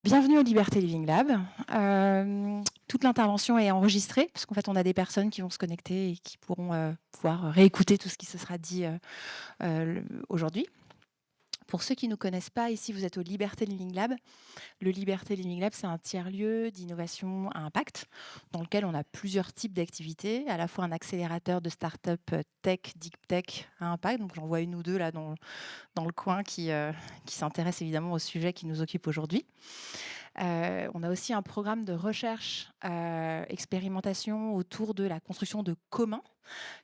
Bienvenue au Liberté Living Lab. Toute l'intervention est enregistrée, parce qu'en fait, on a des personnes qui vont se connecter et qui pourront pouvoir réécouter tout ce qui se sera dit aujourd'hui. Pour ceux qui ne nous connaissent pas, ici, vous êtes au Liberté Living Lab. Le Liberté Living Lab, c'est un tiers-lieu d'innovation à impact, dans lequel on a plusieurs types d'activités, à la fois un accélérateur de start-up tech, deep tech à impact. Donc, j'en vois une ou deux là dans le coin qui s'intéressent évidemment au sujet qui nous occupe aujourd'hui. On a aussi un programme de recherche, expérimentation autour de la construction de communs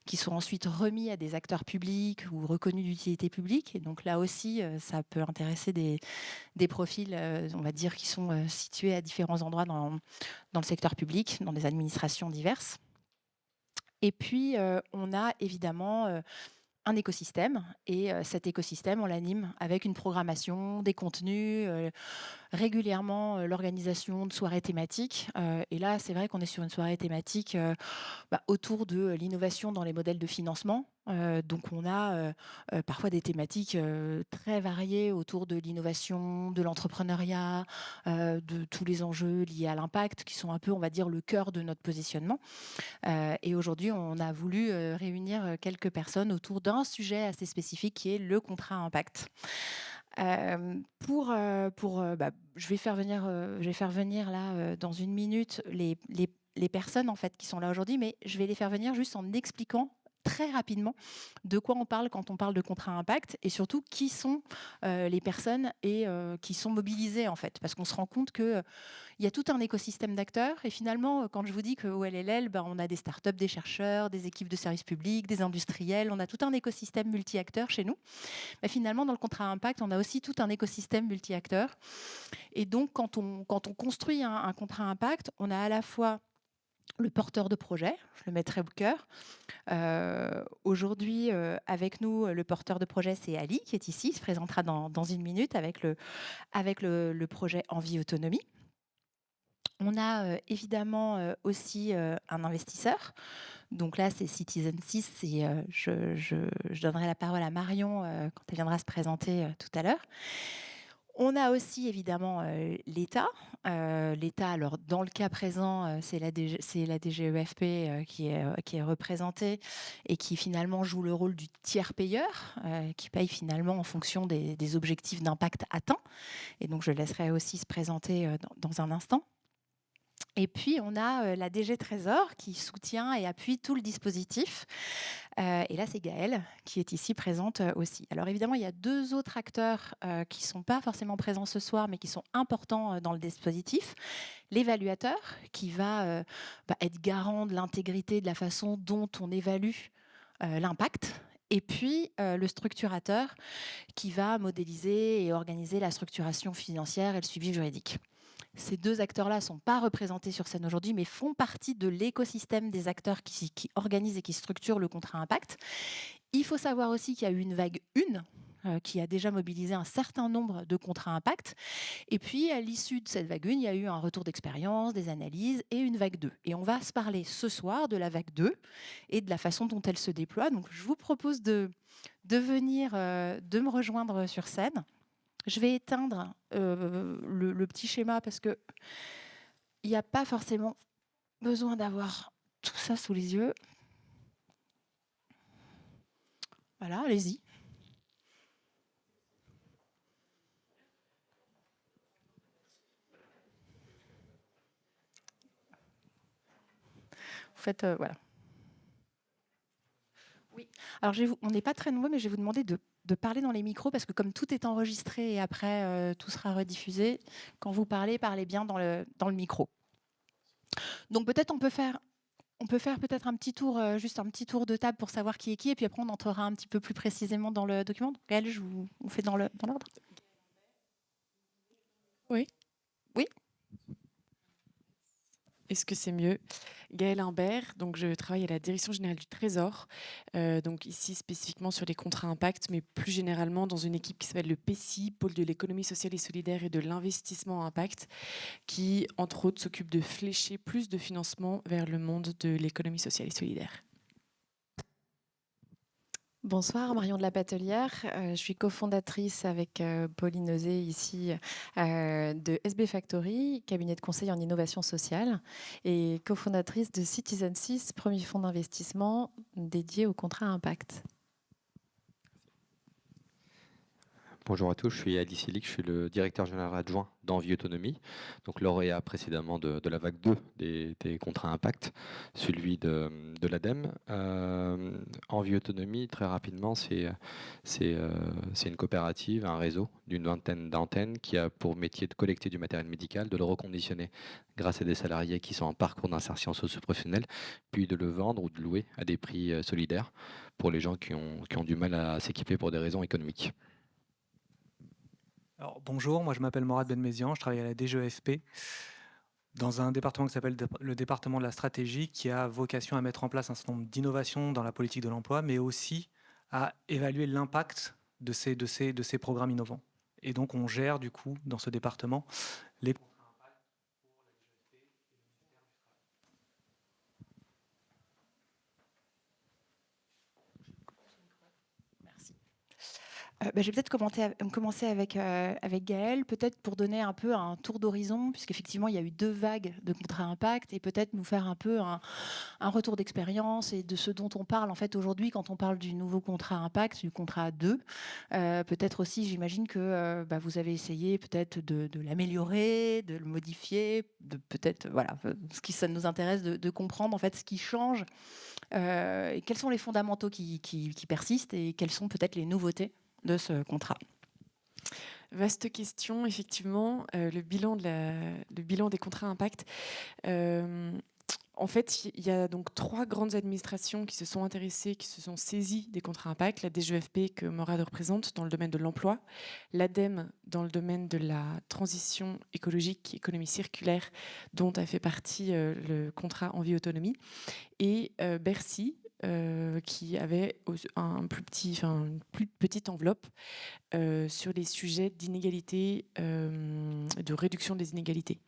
qui sont ensuite remis à des acteurs publics ou reconnus d'utilité publique. Et donc là aussi, ça peut intéresser des profils, on va dire, qui sont situés à différents endroits dans le secteur public, dans des administrations diverses. Et puis, on a évidemment un écosystème, et cet écosystème, on l'anime avec une programmation, des contenus, régulièrement l'organisation de soirées thématiques. Et là, c'est vrai qu'on est sur une soirée thématique autour de l'innovation dans les modèles de financement. Donc on a parfois des thématiques très variées autour de l'innovation, de l'entrepreneuriat, de tous les enjeux liés à l'impact, qui sont un peu, on va dire, le cœur de notre positionnement. Et aujourd'hui, on a voulu réunir quelques personnes autour d'un sujet assez spécifique qui est le contrat impact. Je vais faire venir là dans une minute les personnes en fait qui sont là aujourd'hui, mais je vais les faire venir juste en expliquant très rapidement de quoi on parle quand on parle de contrat impact, et surtout qui sont les personnes et qui sont mobilisées en fait, parce qu'on se rend compte que il y a tout un écosystème d'acteurs. Et finalement, quand je vous dis qu'au LLL, on a des startups, des chercheurs, des équipes de services publics, des industriels, on a tout un écosystème multi-acteurs chez nous. Mais finalement, dans le contrat impact, on a aussi tout un écosystème multi-acteurs. Et donc, quand on construit un contrat impact, on a à la fois le porteur de projet, je le mettrai au cœur. Aujourd'hui, avec nous, le porteur de projet, c'est Ali, qui est ici. Il se présentera dans une minute avec le projet Envie Autonomie. On a évidemment aussi un investisseur. Donc là, c'est Citizen 6. Et je donnerai la parole à Marion quand elle viendra se présenter tout à l'heure. On a aussi évidemment l'État. L'État, alors dans le cas présent, c'est la DGEFP qui est représentée et qui finalement joue le rôle du tiers payeur, qui paye finalement en fonction des objectifs d'impact atteints. Et donc je laisserai aussi se présenter dans un instant. Et puis, on a la DG Trésor qui soutient et appuie tout le dispositif. Et là, c'est Gaëlle qui est ici présente aussi. Alors évidemment, il y a deux autres acteurs qui ne sont pas forcément présents ce soir, mais qui sont importants dans le dispositif. L'évaluateur, qui va être garant de l'intégrité de la façon dont on évalue l'impact. Et puis, le structurateur, qui va modéliser et organiser la structuration financière et le suivi juridique. Ces deux acteurs-là ne sont pas représentés sur scène aujourd'hui, mais font partie de l'écosystème des acteurs qui organisent et qui structurent le contrat impact. Il faut savoir aussi qu'il y a eu une vague 1 qui a déjà mobilisé un certain nombre de contrats impact. Et puis, à l'issue de cette vague 1, il y a eu un retour d'expérience, des analyses et une vague 2. Et on va se parler ce soir de la vague 2 et de la façon dont elle se déploie. Donc, je vous propose de me rejoindre sur scène. Je vais éteindre le petit schéma parce qu'il n'y a pas forcément besoin d'avoir tout ça sous les yeux. Voilà, allez-y. Vous faites, voilà. Oui, alors on n'est pas très nombreux, mais je vais vous demander de parler dans les micros, parce que comme tout est enregistré et après tout sera rediffusé, quand vous parlez bien dans le micro. Donc peut-être on peut faire peut-être un petit tour, juste un petit tour de table pour savoir qui est qui, et puis après on entrera un petit peu plus précisément dans le document. Donc, Gaëlle, on fait dans l'ordre. Oui. Oui. Est-ce que c'est mieux? Gaëlle Imbert, donc je travaille à la Direction générale du Trésor, donc ici spécifiquement sur les contrats impact, mais plus généralement dans une équipe qui s'appelle le PECI, Pôle de l'économie sociale et solidaire et de l'investissement impact, qui entre autres s'occupe de flécher plus de financement vers le monde de l'économie sociale et solidaire. Bonsoir, Marion de la Batelière. Je suis cofondatrice avec Pauline Ozé ici de SB Factory, cabinet de conseil en innovation sociale, et cofondatrice de Citizen 6, premier fonds d'investissement dédié au contrat impact. Bonjour à tous, je suis Ali Silik, je suis le directeur général adjoint d'Envie Autonomie, donc lauréat précédemment de la vague 2 des contrats impact, celui de l'ADEME. Envie Autonomie, très rapidement, c'est une coopérative, un réseau d'une vingtaine d'antennes qui a pour métier de collecter du matériel médical, de le reconditionner grâce à des salariés qui sont en parcours d'insertion socio-professionnelle, puis de le vendre ou de louer à des prix solidaires pour les gens qui ont du mal à s'équiper pour des raisons économiques. Alors, bonjour, moi je m'appelle Morad Benmézian, je travaille à la DGEFP dans un département qui s'appelle le département de la stratégie, qui a vocation à mettre en place un certain nombre d'innovations dans la politique de l'emploi, mais aussi à évaluer l'impact de ces programmes innovants. Et donc on gère du coup dans ce département les Je vais peut-être commencer avec Gaëlle, peut-être pour donner un peu un tour d'horizon, puisqu'effectivement, il y a eu 2 vagues de contrats impact, et peut-être nous faire un peu un retour d'expérience et de ce dont on parle en fait aujourd'hui quand on parle du nouveau contrat impact, du contrat 2. Peut-être aussi, j'imagine que vous avez essayé peut-être de l'améliorer, de le modifier, de peut-être, voilà, ça nous intéresse de comprendre en fait ce qui change, et quels sont les fondamentaux qui persistent et quelles sont peut-être les nouveautés de ce contrat. Vaste question, effectivement. Le bilan des contrats impact. En fait, il y a donc 3 grandes administrations qui se sont intéressées, qui se sont saisies des contrats impact. La DGEFP, que Morad représente, dans le domaine de l'emploi. L'ADEME, dans le domaine de la transition écologique, économie circulaire, dont a fait partie le contrat Envie Autonomie. Et Bercy, qui avait une plus petite enveloppe sur les sujets d'inégalité, de réduction des inégalités.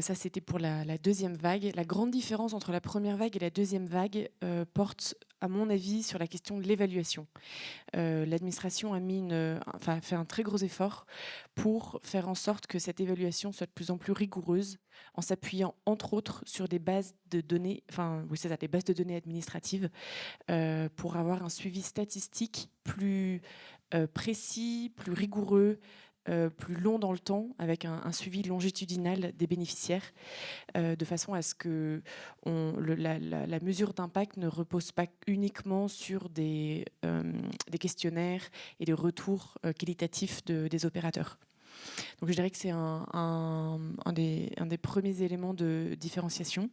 Ça, c'était pour la deuxième vague. La grande différence entre la première vague et la deuxième vague porte, à mon avis, sur la question de l'évaluation. L'administration a fait un très gros effort pour faire en sorte que cette évaluation soit de plus en plus rigoureuse, en s'appuyant entre autres sur des bases de données, des bases de données administratives, pour avoir un suivi statistique plus précis, plus rigoureux, plus long dans le temps, avec un suivi longitudinal des bénéficiaires, de façon à ce que la mesure d'impact ne repose pas uniquement sur des questionnaires et des retours qualitatifs des opérateurs. Donc je dirais que c'est un des premiers éléments de différenciation.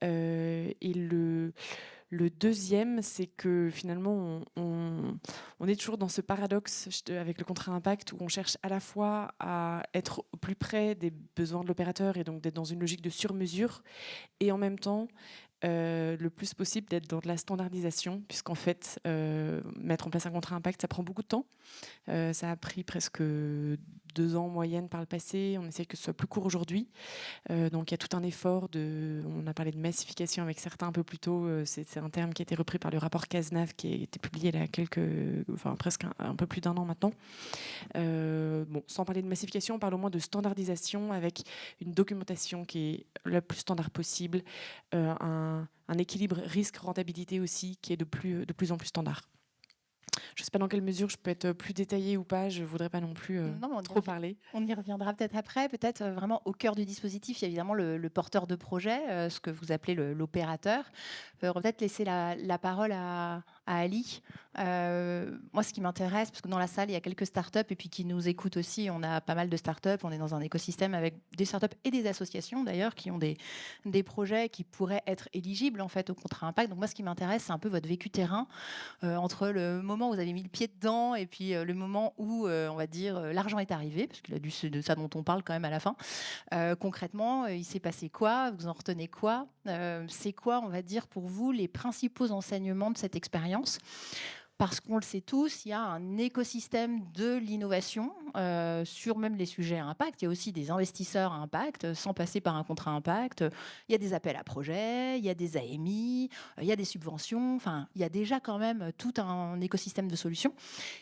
Et le deuxième, c'est que finalement, on est toujours dans ce paradoxe avec le contrat impact où on cherche à la fois à être au plus près des besoins de l'opérateur et donc d'être dans une logique de sur-mesure, et en même temps, le plus possible d'être dans de la standardisation, puisqu'en fait, mettre en place un contrat impact, ça prend beaucoup de temps. Ça a pris presque 2 ans en moyenne par le passé. On essaie que ce soit plus court aujourd'hui. Donc il y a tout un effort on a parlé de massification avec certains un peu plus tôt. C'est un terme qui a été repris par le rapport Cazenave, qui a été publié il y a presque un peu plus d'1 an maintenant. Sans parler de massification, on parle au moins de standardisation avec une documentation qui est la plus standard possible, un équilibre risque-rentabilité aussi qui est de plus en plus standard. Je ne sais pas dans quelle mesure je peux être plus détaillée ou pas, je ne voudrais pas non plus trop parler. On y reviendra peut-être après. Peut-être vraiment au cœur du dispositif, il y a évidemment le porteur de projet, ce que vous appelez l'opérateur. Je vais peut-être laisser la parole à Ali. Moi, ce qui m'intéresse, parce que dans la salle, il y a quelques startups et puis qui nous écoutent aussi, on a pas mal de startups, on est dans un écosystème avec des startups et des associations d'ailleurs qui ont des projets qui pourraient être éligibles en fait au contrat impact. Donc moi, ce qui m'intéresse, c'est un peu votre vécu terrain entre le moment où vous avez mis le pied dedans et puis le moment où, on va dire, l'argent est arrivé, parce que c'est de ça dont on parle quand même à la fin. Concrètement, il s'est passé quoi? Vous en retenez quoi? C'est quoi, on va dire, pour vous, les principaux enseignements de cette expérience? parce qu'on le sait tous, il y a un écosystème de l'innovation sur même les sujets à impact. Il y a aussi des investisseurs à impact, sans passer par un contrat impact. Il y a des appels à projets, il y a des AMI, il y a des subventions. Enfin, il y a déjà quand même tout un écosystème de solutions.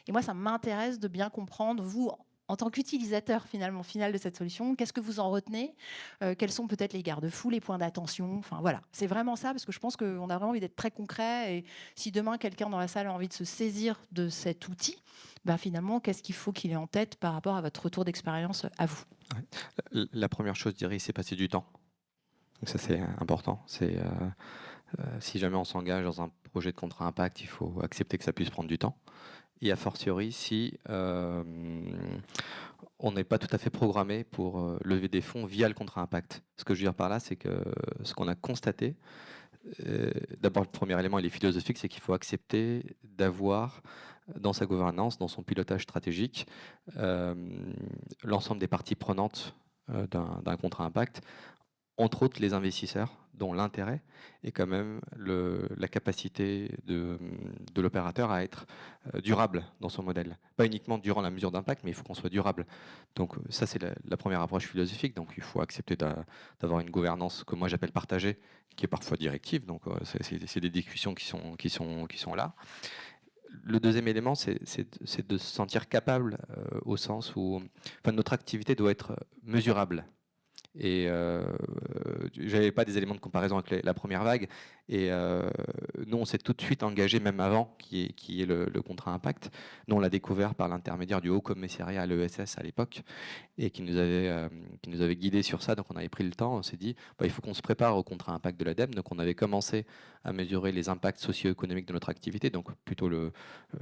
Et moi, ça m'intéresse de bien comprendre, vous, en tant qu'utilisateur finalement final de cette solution, qu'est-ce que vous en retenez? Quels sont peut-être les garde-fous, les points d'attention? Enfin voilà, c'est vraiment ça, parce que je pense qu'on a vraiment envie d'être très concret. Et si demain quelqu'un dans la salle a envie de se saisir de cet outil, ben finalement, qu'est-ce qu'il faut qu'il ait en tête par rapport à votre retour d'expérience à vous? La première chose, je dirais, c'est passer du temps. Donc ça, c'est important. C'est si jamais on s'engage dans un projet de contrat impact, il faut accepter que ça puisse prendre du temps. Et a fortiori, si on n'est pas tout à fait programmé pour lever des fonds via le contrat impact. Ce que je veux dire par là, c'est que ce qu'on a constaté, d'abord le premier élément, il est philosophique, c'est qu'il faut accepter d'avoir dans sa gouvernance, dans son pilotage stratégique, l'ensemble des parties prenantes d'un contrat impact, entre autres les investisseurs, dont l'intérêt est quand même la capacité de l'opérateur à être durable dans son modèle. Pas uniquement durant la mesure d'impact, mais il faut qu'on soit durable. Donc ça, c'est la première approche philosophique. Donc il faut accepter d'avoir une gouvernance que moi j'appelle partagée, qui est parfois directive. Donc c'est des discussions qui sont là. Le deuxième élément, c'est de se sentir capable au sens où notre activité doit être mesurable. Et j'avais pas des éléments de comparaison avec la première vague. Et nous, on s'est tout de suite engagé, même avant qu'il y ait le contrat impact. Nous, on l'a découvert par l'intermédiaire du Haut Commissariat à l'ESS à l'époque, et qui nous avait guidés sur ça. Donc, on avait pris le temps. On s'est dit, il faut qu'on se prépare au contrat impact de l'ADEME. Donc, on avait commencé à mesurer les impacts socio-économiques de notre activité, donc plutôt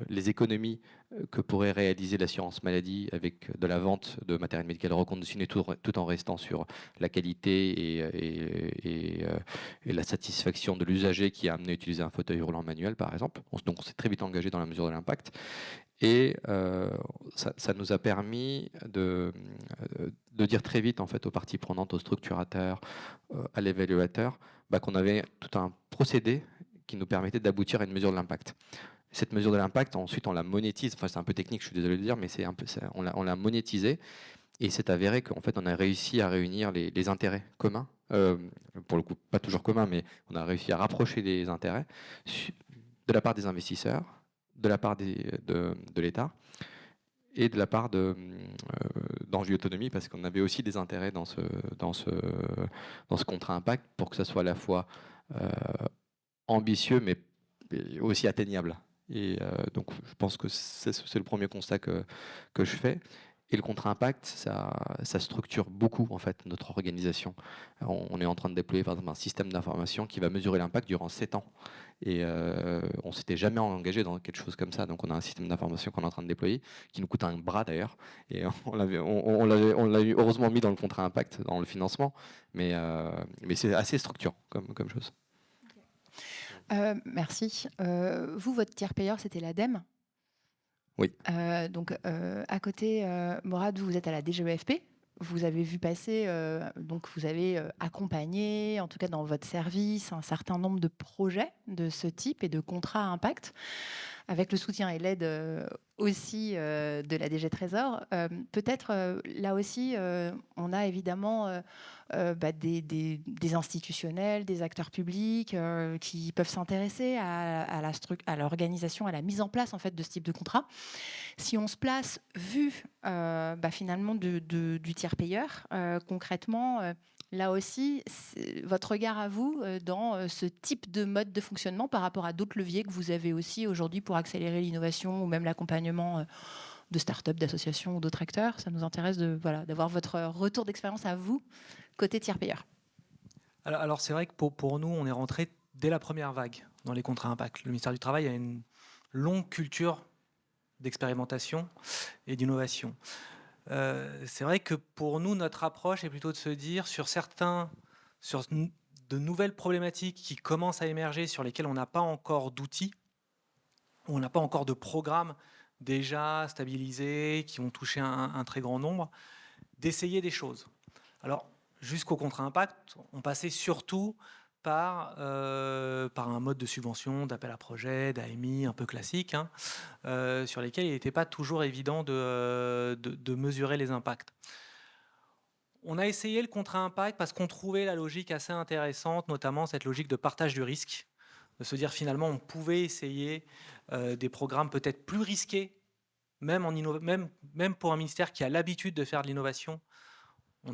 les économies que pourrait réaliser l'assurance maladie avec de la vente de matériel médical reconditionné, tout en restant sur la qualité et la satisfaction de l'usager qui a amené à utiliser un fauteuil roulant manuel, par exemple. Donc on s'est très vite engagé dans la mesure de l'impact. Et ça nous a permis de dire très vite en fait, aux parties prenantes, aux structurateurs, à l'évaluateur, qu'on avait tout un procédé qui nous permettait d'aboutir à une mesure de l'impact. Cette mesure de l'impact, ensuite on la monétise, enfin c'est un peu technique, je suis désolé de le dire, mais on l'a monétisé. Et c'est avéré qu'en fait, on a réussi à réunir les intérêts communs. Pour le coup, pas toujours communs, mais on a réussi à rapprocher les intérêts de la part des investisseurs, de la part de l'État et de la part d'Envie Autonomie, parce qu'on avait aussi des intérêts dans ce contrat impact pour que ça soit à la fois ambitieux, mais aussi atteignable. Et donc, je pense que c'est le premier constat que je fais. Et le contrat impact, ça structure beaucoup en fait notre organisation. On est en train de déployer par exemple un système d'information qui va mesurer l'impact durant 7 ans. Et on s'était jamais engagé dans quelque chose comme ça. Donc on a un système d'information qu'on est en train de déployer, qui nous coûte un bras d'ailleurs. Et on l'a heureusement mis dans le contrat impact, dans le financement. Mais c'est assez structurant comme chose. Merci. Vous, votre tiers payeur, c'était l'ADEME. Oui. Donc, à côté, Morad, vous êtes à la DGEFP. Vous avez vu passer, donc vous avez accompagné, en tout cas dans votre service, un certain nombre de projets de ce type et de contrats à impact, avec le soutien et l'aide aussi de la DG Trésor. Peut-être là aussi, on a évidemment des institutionnels, des acteurs publics qui peuvent s'intéresser à l'organisation, à la mise en place en fait de ce type de contrat. Si on se place vu finalement du tiers payeur, concrètement, là aussi, votre regard à vous dans ce type de mode de fonctionnement par rapport à d'autres leviers que vous avez aussi aujourd'hui pour accélérer l'innovation ou même l'accompagnement de start-up, d'associations ou d'autres acteurs. Ça nous intéresse d'avoir votre retour d'expérience à vous, côté tiers payeur. Alors c'est vrai que pour nous, on est rentré dès la première vague dans les contrats impact. Le ministère du Travail a une longue culture d'expérimentation et d'innovation. C'est vrai que pour nous, notre approche est plutôt de se dire sur de nouvelles problématiques qui commencent à émerger, sur lesquelles on n'a pas encore d'outils, on n'a pas encore de programmes déjà stabilisés, qui ont touché un très grand nombre, d'essayer des choses. Alors, jusqu'au contrat impact, on passait surtout par un mode de subvention, d'appel à projet, d'AMI un peu classique, hein, sur lesquels il n'était pas toujours évident de mesurer les impacts. On a essayé le contrat impact parce qu'on trouvait la logique assez intéressante, notamment cette logique de partage du risque, de se dire finalement on pouvait essayer des programmes peut-être plus risqués, même pour un ministère qui a l'habitude de faire de l'innovation. On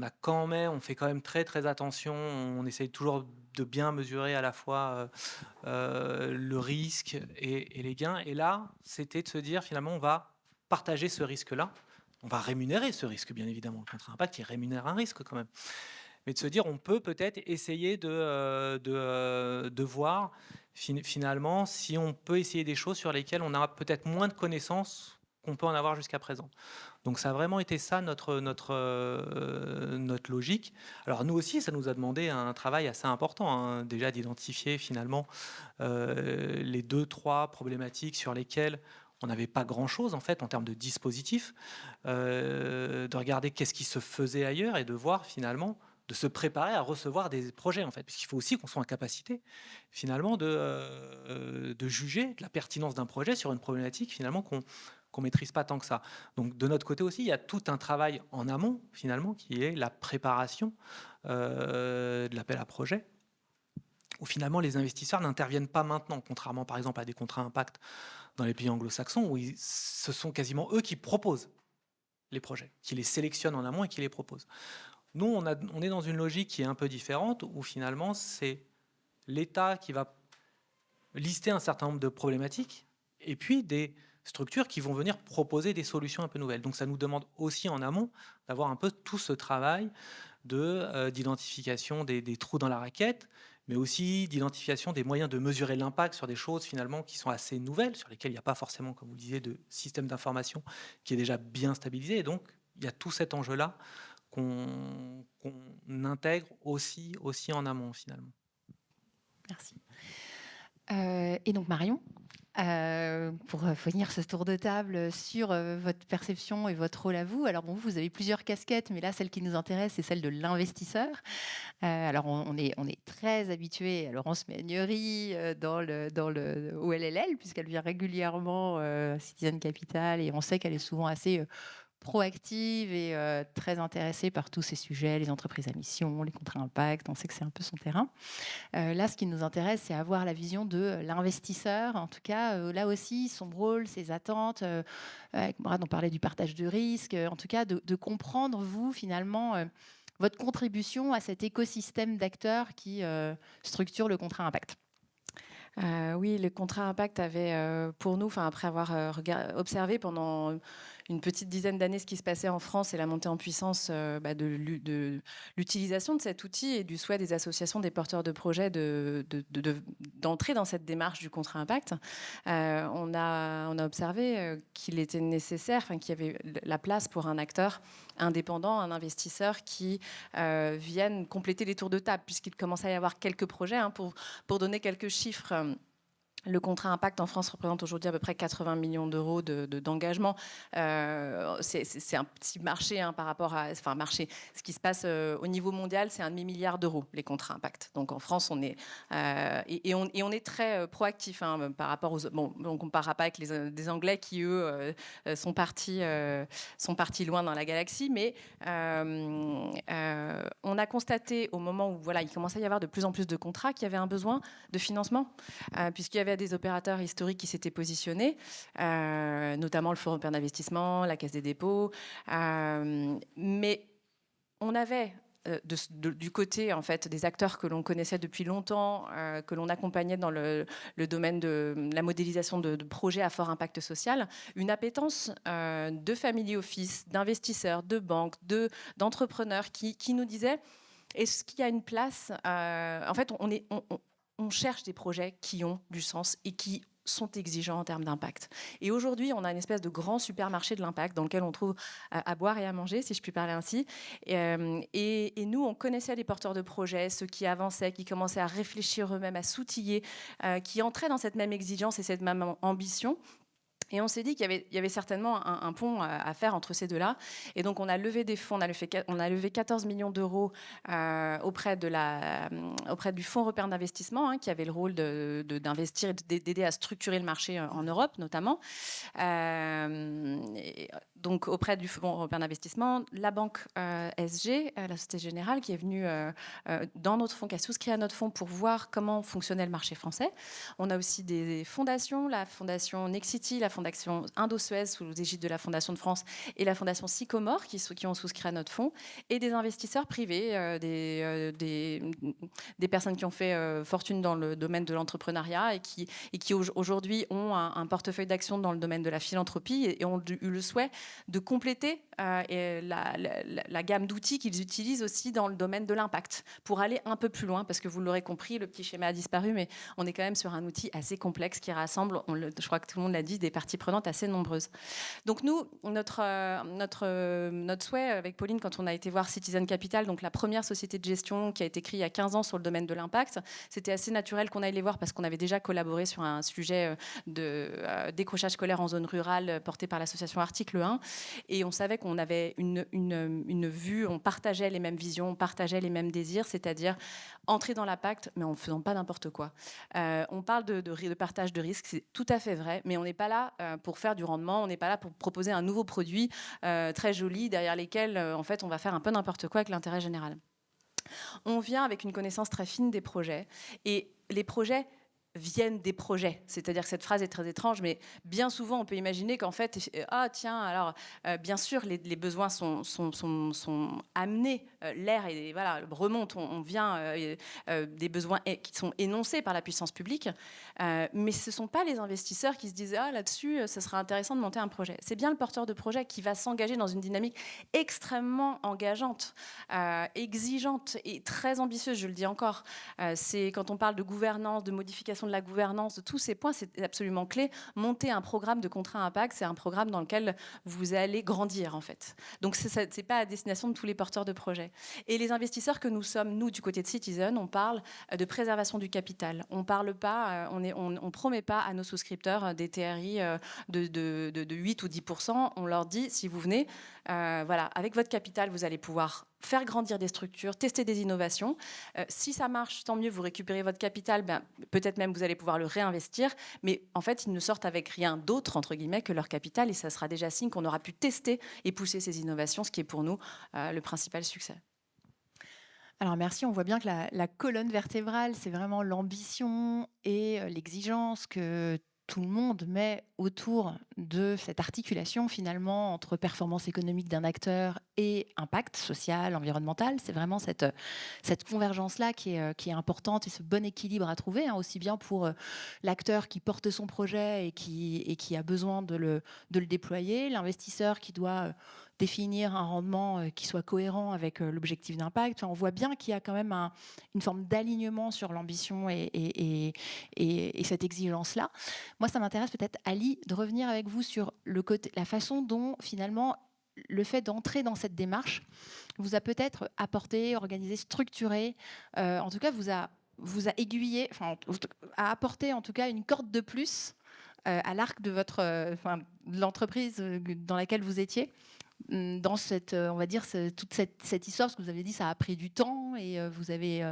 fait quand même très très attention, on essaye toujours de bien mesurer à la fois le risque et les gains. Et là, c'était de se dire finalement on va partager ce risque-là. On va rémunérer ce risque, bien évidemment. Le contrat impact, il rémunère un risque quand même. Mais de se dire, on peut peut-être essayer de voir finalement si on peut essayer des choses sur lesquelles on a peut-être moins de connaissances qu'on peut en avoir jusqu'à présent. Donc ça a vraiment été ça notre logique. Alors nous aussi, ça nous a demandé un travail assez important, hein, déjà d'identifier finalement les 2-3 problématiques sur lesquelles on n'avait pas grand-chose en fait en termes de dispositifs, de regarder qu'est-ce qui se faisait ailleurs et de voir finalement, de se préparer à recevoir des projets en fait, puisqu'il faut aussi qu'on soit en capacité finalement de juger de la pertinence d'un projet sur une problématique finalement qu'on maîtrise pas tant que ça. Donc de notre côté aussi, il y a tout un travail en amont finalement qui est la préparation de l'appel à projet, où finalement les investisseurs n'interviennent pas maintenant, contrairement par exemple à des contrats impact dans les pays anglo-saxons, où ce sont quasiment eux qui proposent les projets, qui les sélectionnent en amont et qui les proposent. Nous, on est dans une logique qui est un peu différente, où finalement c'est l'État qui va lister un certain nombre de problématiques, et puis des structures qui vont venir proposer des solutions un peu nouvelles. Donc ça nous demande aussi en amont d'avoir un peu tout ce travail d'identification des trous dans la raquette, mais aussi d'identification des moyens de mesurer l'impact sur des choses finalement qui sont assez nouvelles, sur lesquelles il n'y a pas forcément, comme vous le disiez, de système d'information qui est déjà bien stabilisé. Et donc, il y a tout cet enjeu-là qu'on intègre aussi en amont finalement. Merci. Et donc Marion, pour finir ce tour de table sur votre perception et votre rôle à vous. Alors bon, vous avez plusieurs casquettes, mais là, celle qui nous intéresse, c'est celle de l'investisseur. Alors on est très habitué à Laurence Meignery au LLL, puisqu'elle vient régulièrement Citizen Capital, et on sait qu'elle est souvent assez proactive et très intéressée par tous ces sujets, les entreprises à mission, les contrats impact, on sait que c'est un peu son terrain. Là, ce qui nous intéresse, c'est avoir la vision de l'investisseur, en tout cas, là aussi, son rôle, ses attentes. Avec Mourad, on parlait du partage de risques, en tout cas, de comprendre, vous, finalement, votre contribution à cet écosystème d'acteurs qui structure le contrat impact. Oui, le contrat impact avait pour nous, après avoir observé pendant une petite dizaine d'années ce qui se passait en France et la montée en puissance de l'utilisation de cet outil et du souhait des associations des porteurs de projets d'entrer dans cette démarche du contrat impact, on a observé qu'il était nécessaire, qu'il y avait la place pour un acteur indépendant, un investisseur qui vienne compléter les tours de table, puisqu'il commence à y avoir quelques projets. Pour donner quelques chiffres, le contrat impact en France représente aujourd'hui à peu près 80 millions d'euros d'engagement. C'est un petit marché par rapport à... marché. Ce qui se passe au niveau mondial, c'est 1,5 milliard d'euros, les contrats impact. Donc en France, on est... on est très proactif par rapport aux... Bon, on ne comparera pas avec des Anglais qui, eux, sont partis loin dans la galaxie. Mais on a constaté au moment où il commençait à y avoir de plus en plus de contrats qu'il y avait un besoin de financement, puisqu'il y avait des opérateurs historiques qui s'étaient positionnés, notamment le Fonds européen d'investissement, la Caisse des dépôts. Mais on avait du côté des acteurs que l'on connaissait depuis longtemps, que l'on accompagnait dans le domaine de la modélisation de projets à fort impact social, une appétence de family office, d'investisseurs, de banques, d'entrepreneurs qui nous disaient: est-ce qu'il y a une place on cherche des projets qui ont du sens et qui sont exigeants en termes d'impact. Et aujourd'hui, on a une espèce de grand supermarché de l'impact dans lequel on trouve à boire et à manger, si je puis parler ainsi. Et nous, on connaissait les porteurs de projets, ceux qui avançaient, qui commençaient à réfléchir eux-mêmes, à s'outiller, qui entraient dans cette même exigence et cette même ambition. Et on s'est dit qu'il y avait certainement un pont à faire entre ces deux-là. Et donc, on a levé des fonds, on a levé 14 millions d'euros auprès du Fonds européen d'investissement, hein, qui avait le rôle d'investir et d'aider à structurer le marché en Europe, notamment. Donc, auprès du Fonds européen d'investissement, la banque SG, la Société Générale, qui est venue dans notre fonds, qui a souscrit à notre fonds pour voir comment fonctionnait le marché français. On a aussi des fondations, la fondation Nexity, la fondation Indo-Suez sous l'égide de la Fondation de France et la fondation Sycomore qui ont souscrit à notre fonds, et des investisseurs privés, des personnes qui ont fait fortune dans le domaine de l'entrepreneuriat et qui aujourd'hui ont un portefeuille d'actions dans le domaine de la philanthropie et ont eu le souhait de compléter la gamme d'outils qu'ils utilisent aussi dans le domaine de l'impact pour aller un peu plus loin, parce que vous l'aurez compris, le petit schéma a disparu, mais on est quand même sur un outil assez complexe qui rassemble, je crois que tout le monde l'a dit, des parties prenantes assez nombreuses. Donc nous, notre souhait avec Pauline, quand on a été voir Citizen Capital, donc la première société de gestion qui a été créée il y a 15 ans sur le domaine de l'impact, c'était assez naturel qu'on aille les voir parce qu'on avait déjà collaboré sur un sujet de décrochage scolaire en zone rurale porté par l'association Article 1, et on savait qu'on avait une vue, on partageait les mêmes visions, on partageait les mêmes désirs, c'est-à-dire entrer dans l'impact, mais en ne faisant pas n'importe quoi. On parle de partage de risques, c'est tout à fait vrai, mais on n'est pas là pour faire du rendement, on n'est pas là pour proposer un nouveau produit très joli, derrière lesquels, en fait, on va faire un peu n'importe quoi avec l'intérêt général. On vient avec une connaissance très fine des projets, et les projets viennent des projets. C'est-à-dire que cette phrase est très étrange, mais bien souvent, on peut imaginer qu'en fait, bien sûr, les besoins sont amenés, l'air remonte, on vient des besoins qui sont énoncés par la puissance publique, mais ce ne sont pas les investisseurs qui se disent « Ah, là-dessus, ce sera intéressant de monter un projet ». C'est bien le porteur de projet qui va s'engager dans une dynamique extrêmement engageante, exigeante et très ambitieuse, je le dis encore. C'est quand on parle de gouvernance, de modification de la gouvernance, de tous ces points, c'est absolument clé. Monter un programme de contrat impact, c'est un programme dans lequel vous allez grandir, en fait. Donc, ce n'est pas à destination de tous les porteurs de projets. Et les investisseurs que nous sommes, nous, du côté de Citizen, on parle de préservation du capital. On parle pas, on promet pas à nos souscripteurs des TRI de 8 ou 10%. On leur dit, si vous venez, avec votre capital, vous allez pouvoir faire grandir des structures, tester des innovations. Si ça marche, tant mieux, vous récupérez votre capital, peut-être même vous allez pouvoir le réinvestir, mais en fait, ils ne sortent avec rien d'autre, entre guillemets, que leur capital, et ça sera déjà signe qu'on aura pu tester et pousser ces innovations, ce qui est pour nous le principal succès. Alors merci, on voit bien que la colonne vertébrale, c'est vraiment l'ambition et l'exigence que tout le monde met autour de cette articulation finalement entre performance économique d'un acteur et impact social, environnemental. C'est vraiment cette convergence-là qui est importante et ce bon équilibre à trouver, hein, aussi bien pour l'acteur qui porte son projet et qui a besoin de le déployer, l'investisseur qui doit définir un rendement qui soit cohérent avec l'objectif d'impact. Enfin, on voit bien qu'il y a quand même une forme d'alignement sur l'ambition et cette exigence-là. Moi, ça m'intéresse peut-être, Ali, de revenir avec vous sur la façon dont, finalement, le fait d'entrer dans cette démarche vous a peut-être apporté, organisé, structuré, en tout cas, vous a aiguillé, a apporté en tout cas une corde de plus à l'arc de de l'entreprise dans laquelle vous étiez. Dans on va dire, toute cette histoire, parce que vous avez dit ça a pris du temps et vous avez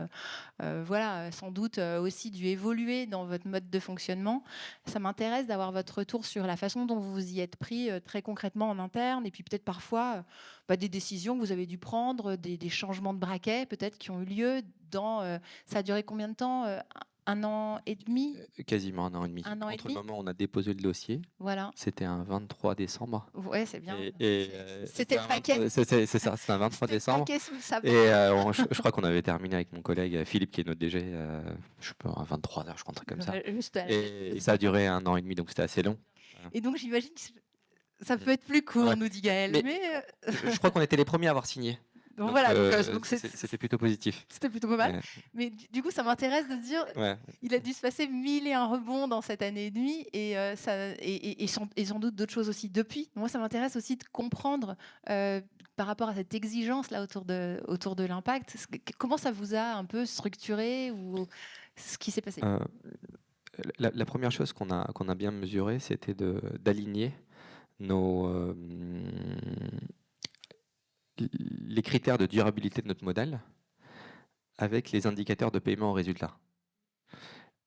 sans doute aussi dû évoluer dans votre mode de fonctionnement. Ça m'intéresse d'avoir votre retour sur la façon dont vous vous y êtes pris très concrètement en interne, et puis peut-être parfois des décisions que vous avez dû prendre, des changements de braquet peut-être qui ont eu lieu ça a duré combien de temps 1 an et demi? Quasiment 1 an et demi. Entre le moment où on a déposé le dossier, voilà. C'était un 23 décembre. Ouais, c'est bien. C'était le paquet. C'est ça, c'était un 23 décembre. Et je crois qu'on avait terminé avec mon collègue Philippe, qui est notre DG, je sais pas, à 23 heures, je crois, un truc comme ça. Et ça a duré 1 an et demi, donc c'était assez long. Et donc j'imagine que ça peut être plus court, nous dit Gaël. Mais je crois qu'on était les premiers à avoir signé. Donc c'était plutôt positif. C'était plutôt pas mal. Mais du coup, ça m'intéresse de dire, il a dû se passer 1001 rebonds dans cette année et demie, et sans doute d'autres choses aussi depuis. Moi, ça m'intéresse aussi de comprendre par rapport à cette exigence là autour de l'impact, comment ça vous a un peu structuré ou ce qui s'est passé. la première chose qu'on a bien mesurée, c'était d'aligner les critères de durabilité de notre modèle avec les indicateurs de paiement au résultat.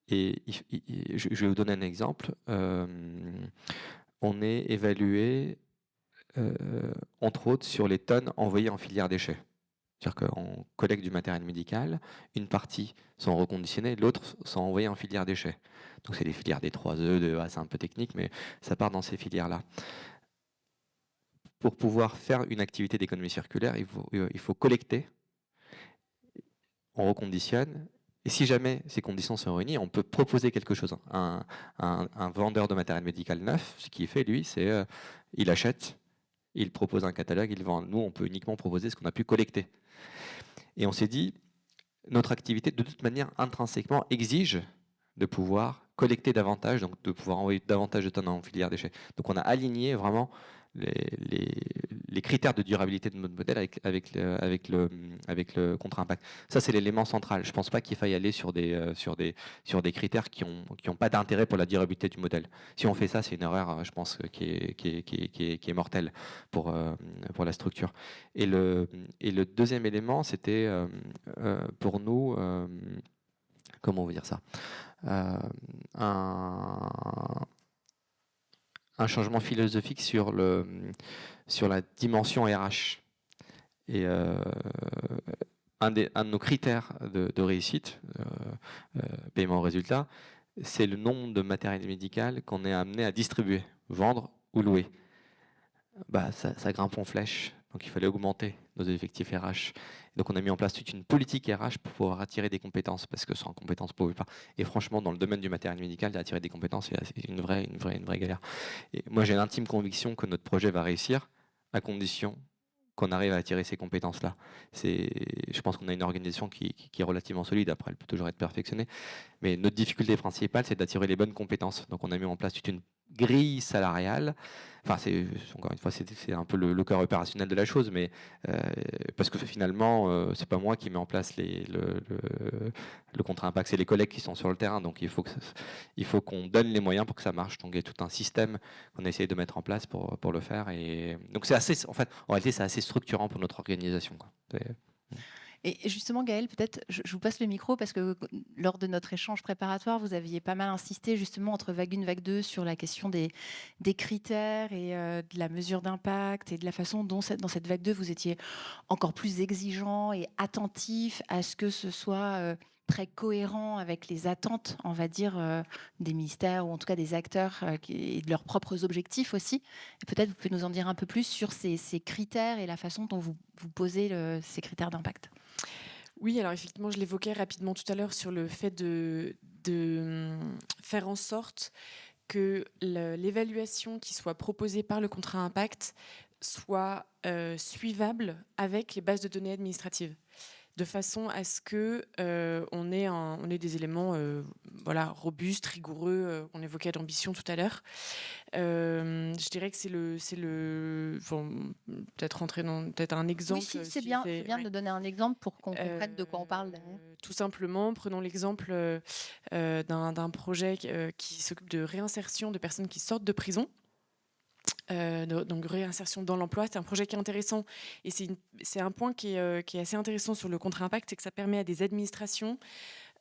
Et je vais vous donner un exemple. On est évalué, entre autres, sur les tonnes envoyées en filière déchets. C'est-à-dire qu'on collecte du matériel médical, une partie sont reconditionnées, l'autre sont envoyées en filière déchets. Donc c'est les filières des 3E, c'est un peu technique, mais ça part dans ces filières-là. Pour pouvoir faire une activité d'économie circulaire, il faut collecter, on reconditionne, et si jamais ces conditions sont réunies, on peut proposer quelque chose. Un vendeur de matériel médical neuf, ce qu'il fait, lui, c'est il achète, il propose un catalogue, il vend. Nous, on peut uniquement proposer ce qu'on a pu collecter. Et on s'est dit, notre activité, de toute manière, intrinsèquement, exige de pouvoir collecter davantage, donc de pouvoir envoyer davantage de tonnes en filière déchets. Donc on a aligné vraiment les critères de durabilité de notre modèle avec le contrat impact. Ça, c'est l'élément central. Je ne pense pas qu'il faille aller sur des critères qui ont pas d'intérêt pour la durabilité du modèle. Si on fait ça, c'est une erreur, je pense, qui est mortelle pour la structure. Et le deuxième élément, c'était pour nous, comment on veut dire ça, un changement philosophique sur la dimension RH. Et un de nos critères de réussite, paiement au résultat, c'est le nombre de matériel médical qu'on est amené à distribuer, vendre ou louer. Ça grimpe en flèche, donc il fallait augmenter nos effectifs RH. Donc on a mis en place toute une politique RH pour pouvoir attirer des compétences, parce que sans compétences, on ne pouvait pas. Et franchement, dans le domaine du matériel médical, d'attirer des compétences, c'est une vraie galère. Et moi, j'ai l'intime conviction que notre projet va réussir, à condition qu'on arrive à attirer ces compétences-là. Je pense qu'on a une organisation qui est relativement solide, après elle peut toujours être perfectionnée, mais notre difficulté principale, c'est d'attirer les bonnes compétences. Donc on a mis en place toute une grille salariale. Enfin, encore une fois, c'est un peu le cœur opérationnel de la chose, mais parce que finalement, c'est pas moi qui mets en place le contrat impact, c'est les collègues qui sont sur le terrain. Donc il faut qu'on donne les moyens pour que ça marche. Donc il y a tout un système qu'on essaye de mettre en place pour le faire. Et donc en réalité, c'est assez structurant pour notre organisation, quoi. Et justement, Gaëlle, peut-être, je vous passe le micro parce que lors de notre échange préparatoire, vous aviez pas mal insisté justement entre vague 1, vague 2 sur la question des critères et de la mesure d'impact et de la façon dont dans cette vague 2, vous étiez encore plus exigeant et attentif à ce que ce soit très cohérent avec les attentes, on va dire, des ministères ou en tout cas des acteurs et de leurs propres objectifs aussi. Et peut-être vous pouvez nous en dire un peu plus sur ces critères et la façon dont vous posez ces critères d'impact. Oui, alors effectivement, je l'évoquais rapidement tout à l'heure sur le fait de faire en sorte que l'évaluation qui soit proposée par le contrat impact soit suivable avec les bases de données administratives, de façon à ce que on ait des éléments robustes, rigoureux. On évoquait l'ambition tout à l'heure. Je dirais que c'est peut-être rentrer dans un exemple. Oui, c'est bien de donner un exemple pour qu'on comprenne de quoi on parle. Tout simplement, prenons l'exemple d'un projet qui s'occupe de réinsertion de personnes qui sortent de prison. Donc réinsertion dans l'emploi, c'est un projet qui est intéressant et c'est un point qui est assez intéressant sur le contrat impact, c'est que ça permet à des administrations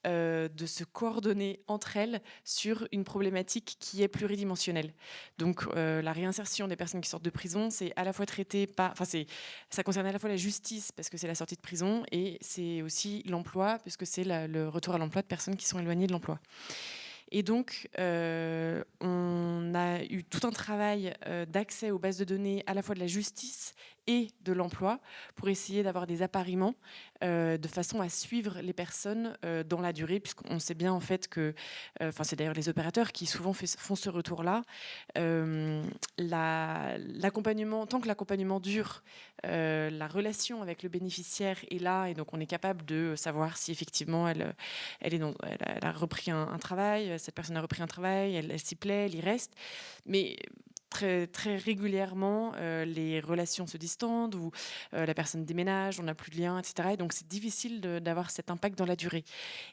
de se coordonner entre elles sur une problématique qui est pluridimensionnelle. Donc la réinsertion des personnes qui sortent de prison, c'est à la fois ça concerne à la fois la justice parce que c'est la sortie de prison et c'est aussi l'emploi parce que c'est le retour à l'emploi de personnes qui sont éloignées de l'emploi. Et donc, on a eu tout un travail d'accès aux bases de données à la fois de la justice et de l'emploi pour essayer d'avoir des appariements de façon à suivre les personnes dans la durée, puisqu'on sait bien en fait que, c'est d'ailleurs les opérateurs qui souvent font ce retour-là. L'accompagnement, tant que l'accompagnement dure, la relation avec le bénéficiaire est là et donc on est capable de savoir si effectivement elle a repris un travail, cette personne a repris un travail, elle s'y plaît, elle y reste. Mais très, très régulièrement, les relations se distendent ou la personne déménage, on n'a plus de lien, etc. Et donc, c'est difficile d'avoir cet impact dans la durée.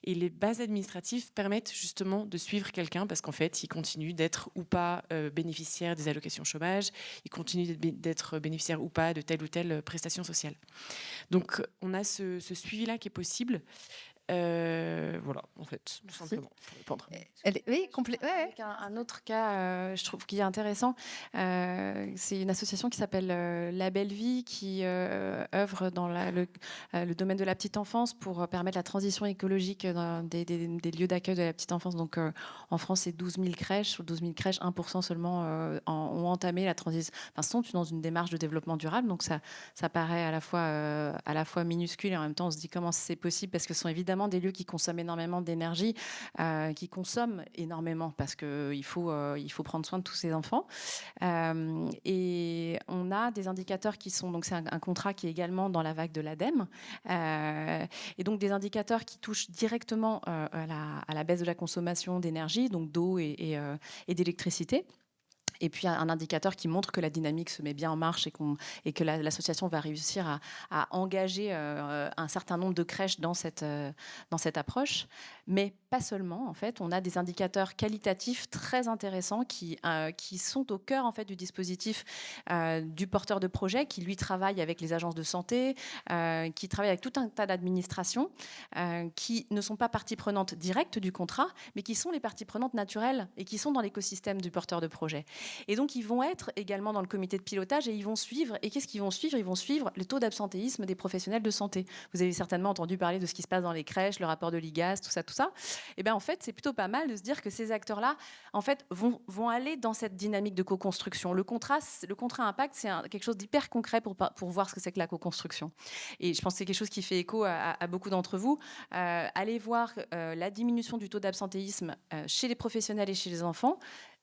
Et les bases administratives permettent justement de suivre quelqu'un parce qu'en fait, il continue d'être ou pas bénéficiaire des allocations chômage, il continue d'être bénéficiaire ou pas de telle ou telle prestation sociale. Donc, on a ce suivi-là qui est possible. Voilà, en fait, tout simplement, pour répondre. Oui, complet. Ouais, ouais. Avec un autre cas, je trouve qui est intéressant, c'est une association qui s'appelle La Belle Vie, qui œuvre dans le domaine de la petite enfance pour permettre la transition écologique dans des lieux d'accueil de la petite enfance. Donc, en France, c'est 12 000 crèches. Sur 12 000 crèches, 1% seulement ont entamé la transition, enfin, sont dans une démarche de développement durable. Donc, ça paraît à la fois minuscule et en même temps, on se dit comment c'est possible, parce que ce sont évidemment des lieux qui consomment énormément d'énergie, qui consomment énormément parce qu'il faut prendre soin de tous ces enfants. Et on a des indicateurs qui sont, donc c'est un contrat qui est également dans la vague de l'ADEME, et donc des indicateurs qui touchent directement à la baisse de la consommation d'énergie, donc d'eau et d'électricité. Et puis un indicateur qui montre que la dynamique se met bien en marche et que l'association va réussir à engager un certain nombre de crèches dans cette approche. Mais pas seulement, en fait. On a des indicateurs qualitatifs très intéressants qui sont au cœur en fait, du dispositif du porteur de projet, qui lui travaille avec les agences de santé, qui travaille avec tout un tas d'administrations, qui ne sont pas partie prenante directe du contrat, mais qui sont les parties prenantes naturelles et qui sont dans l'écosystème du porteur de projet. Et donc, ils vont être également dans le comité de pilotage et ils vont suivre. Et qu'est-ce qu'ils vont suivre ? Ils vont suivre le taux d'absentéisme des professionnels de santé. Vous avez certainement entendu parler de ce qui se passe dans les crèches, le rapport de l'IGAS, tout ça. Et bien, en fait, c'est plutôt pas mal de se dire que ces acteurs-là, en fait, vont aller dans cette dynamique de co-construction. Le contrat impact, c'est quelque chose d'hyper concret pour voir ce que c'est que la co-construction. Et je pense que c'est quelque chose qui fait écho à beaucoup d'entre vous. Allez voir la diminution du taux d'absentéisme chez les professionnels et chez les enfants.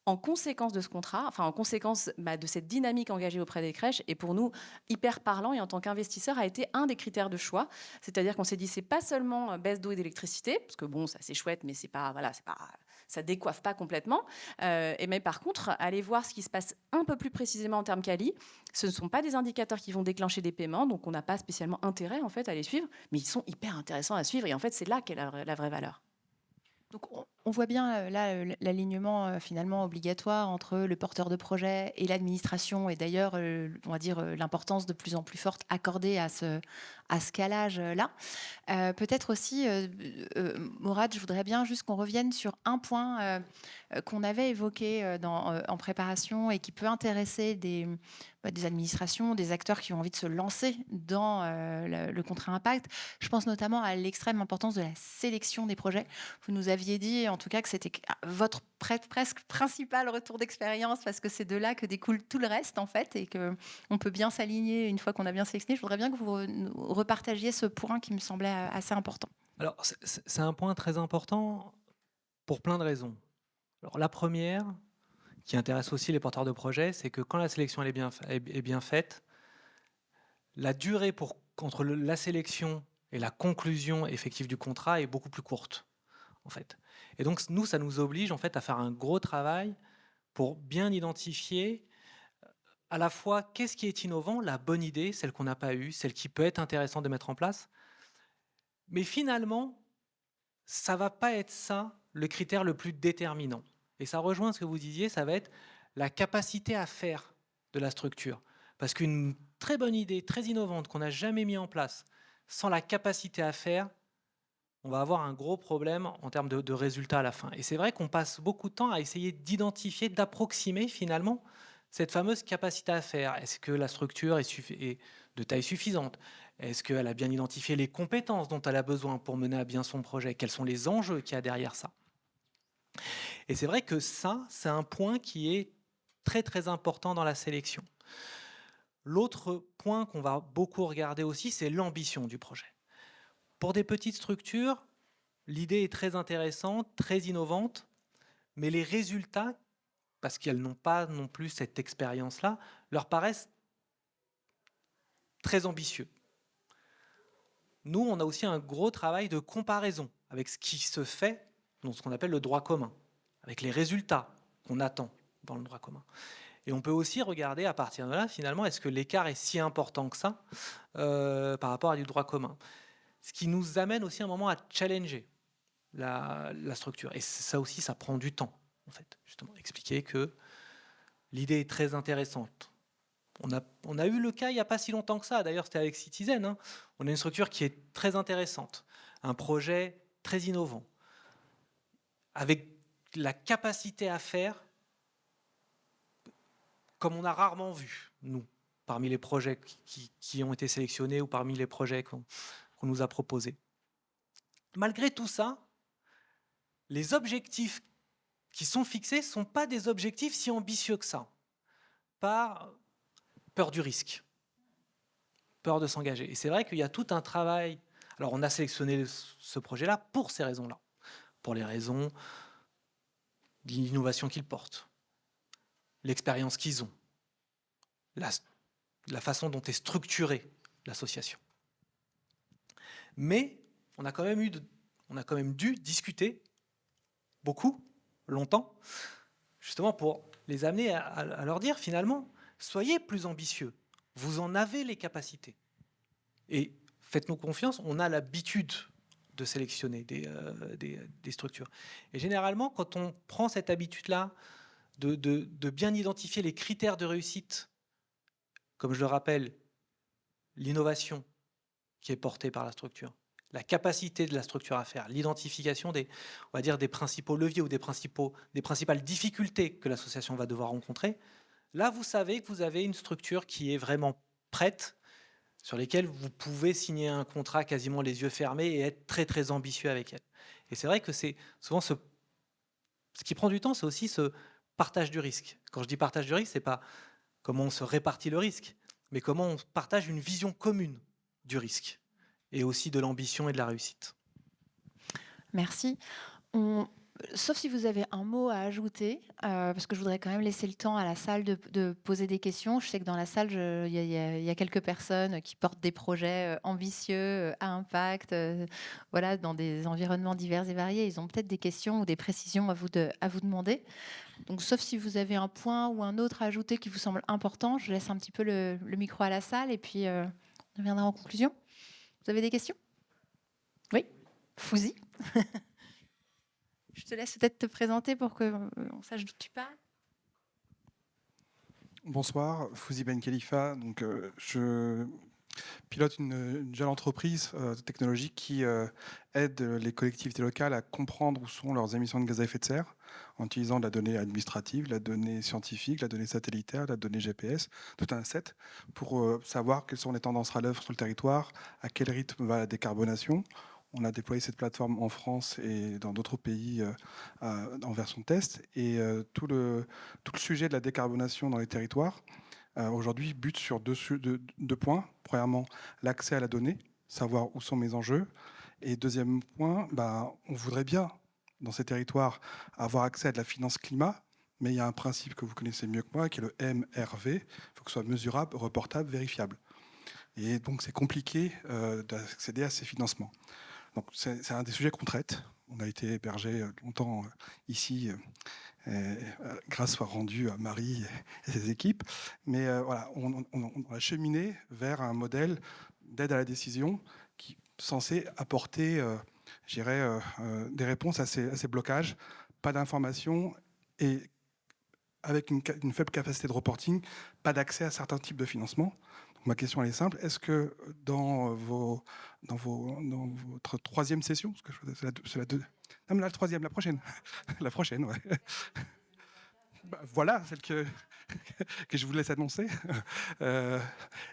En conséquence de ce contrat, en conséquence de cette dynamique engagée auprès des crèches, et pour nous, hyper parlant, et en tant qu'investisseur, a été un des critères de choix. C'est-à-dire qu'on s'est dit, c'est pas seulement baisse d'eau et d'électricité, parce que bon, ça c'est chouette, mais ça décoiffe pas complètement. Mais par contre, allez voir ce qui se passe un peu plus précisément en termes quali. Ce ne sont pas des indicateurs qui vont déclencher des paiements, donc on n'a pas spécialement intérêt en fait à les suivre, mais ils sont hyper intéressants à suivre, et en fait, c'est là qu'est la vraie valeur. Donc on voit bien là l'alignement finalement obligatoire entre le porteur de projet et l'administration, et d'ailleurs on va dire l'importance de plus en plus forte accordée à ce calage-là. Peut-être aussi, Mourad, je voudrais bien juste qu'on revienne sur un point qu'on avait évoqué en préparation et qui peut intéresser des administrations, des acteurs qui ont envie de se lancer dans le contrat impact. Je pense notamment à l'extrême importance de la sélection des projets. Vous nous aviez dit en tout cas que c'était votre presque principal retour d'expérience, parce que c'est de là que découle tout le reste en fait, et qu'on peut bien s'aligner une fois qu'on a bien sélectionné. Je voudrais bien que vous repartagiez ce point qui me semblait assez important. Alors c'est un point très important pour plein de raisons. Alors la première, qui intéresse aussi les porteurs de projets, c'est que quand la sélection est bien faite, la durée entre la sélection et la conclusion effective du contrat est beaucoup plus courte, en fait. Et donc nous, ça nous oblige en fait à faire un gros travail pour bien identifier à la fois qu'est-ce qui est innovant, la bonne idée, celle qu'on n'a pas eue, celle qui peut être intéressante de mettre en place. Mais finalement, ça ne va pas être ça le critère le plus déterminant. Et ça rejoint ce que vous disiez, ça va être la capacité à faire de la structure. Parce qu'une très bonne idée, très innovante, qu'on n'a jamais mis en place, sans la capacité à faire, on va avoir un gros problème en termes de résultats à la fin. Et c'est vrai qu'on passe beaucoup de temps à essayer d'identifier, d'approximer finalement cette fameuse capacité à faire. Est-ce que la structure est de taille suffisante ? Est-ce qu'elle a bien identifié les compétences dont elle a besoin pour mener à bien son projet ? Quels sont les enjeux qu'il y a derrière ça ? Et c'est vrai que ça, c'est un point qui est très très important dans la sélection. L'autre point qu'on va beaucoup regarder aussi, c'est l'ambition du projet. Pour des petites structures, l'idée est très intéressante, très innovante, mais les résultats, parce qu'elles n'ont pas non plus cette expérience-là, leur paraissent très ambitieux. Nous, on a aussi un gros travail de comparaison avec ce qui se fait dans ce qu'on appelle le droit commun, avec les résultats qu'on attend dans le droit commun. Et on peut aussi regarder à partir de là, finalement, est-ce que l'écart est si important que ça par rapport à du droit commun? Ce qui nous amène aussi à un moment à challenger la structure. Et ça aussi, ça prend du temps, en fait, justement, expliquer que l'idée est très intéressante. On a eu le cas il n'y a pas si longtemps que ça, d'ailleurs c'était avec Citizen. Hein. On a une structure qui est très intéressante, un projet très innovant, avec la capacité à faire comme on a rarement vu, nous, parmi les projets qui ont été sélectionnés ou parmi les projets qu'on nous a proposés. Malgré tout ça, les objectifs qui sont fixés ne sont pas des objectifs si ambitieux que ça, par peur du risque, peur de s'engager. Et c'est vrai qu'il y a tout un travail. Alors on a sélectionné ce projet-là pour ces raisons-là, pour les raisons de l'innovation qu'ils portent, l'expérience qu'ils ont, la façon dont est structurée l'association. Mais on a quand même dû discuter beaucoup, longtemps, justement pour les amener à leur dire finalement, soyez plus ambitieux, vous en avez les capacités. Et faites-nous confiance, on a l'habitude de sélectionner des structures. Et généralement, quand on prend cette habitude-là de bien identifier les critères de réussite, comme je le rappelle, l'innovation qui est portée par la structure, la capacité de la structure à faire, l'identification on va dire, des principaux leviers ou des principales difficultés que l'association va devoir rencontrer, là, vous savez que vous avez une structure qui est vraiment prête, sur lesquelles vous pouvez signer un contrat quasiment les yeux fermés et être très, très ambitieux avec elle. Et c'est vrai que c'est souvent ce qui prend du temps, c'est aussi ce partage du risque. Quand je dis partage du risque, ce n'est pas comment on se répartit le risque, mais comment on partage une vision commune du risque et aussi de l'ambition et de la réussite. Merci. Sauf si vous avez un mot à ajouter, parce que je voudrais quand même laisser le temps à la salle de poser des questions. Je sais que dans la salle, il y a quelques personnes qui portent des projets ambitieux, à impact, voilà, dans des environnements divers et variés. Ils ont peut-être des questions ou des précisions à vous demander. Donc, sauf si vous avez un point ou un autre à ajouter qui vous semble important, je laisse un petit peu le micro à la salle et puis on reviendra en conclusion. Vous avez des questions? Oui, Fouzi. Je te laisse peut-être te présenter pour qu'on sache d'où tu parles. Bonsoir, Fouzi Ben Khalifa. Donc, je pilote une jeune entreprise technologique qui aide les collectivités locales à comprendre où sont leurs émissions de gaz à effet de serre en utilisant la donnée administrative, la donnée scientifique, la donnée satellitaire, la donnée GPS, tout un set pour savoir quelles sont les tendances à l'œuvre sur le territoire, à quel rythme va la décarbonation. On a déployé cette plateforme en France et dans d'autres pays en version test. Et tout le sujet de la décarbonation dans les territoires, aujourd'hui, bute sur deux points. Premièrement, l'accès à la donnée, savoir où sont mes enjeux. Et deuxième point, on voudrait bien, dans ces territoires, avoir accès à de la finance climat. Mais il y a un principe que vous connaissez mieux que moi, qui est le MRV. Il faut que ce soit mesurable, reportable, vérifiable. Et donc, c'est compliqué d'accéder à ces financements. Donc, c'est un des sujets qu'on traite. On a été hébergé longtemps ici, grâce soit rendue à Marie et ses équipes. Mais voilà, on a cheminé vers un modèle d'aide à la décision qui est censé apporter, je dirais, des réponses à ces blocages, pas d'information et avec une faible capacité de reporting, pas d'accès à certains types de financement. Ma question elle est simple. Est-ce que dans votre troisième session, parce que c'est la deuxième, non mais la troisième, la prochaine, la prochaine, ouais. Voilà celle que je vous laisse annoncer.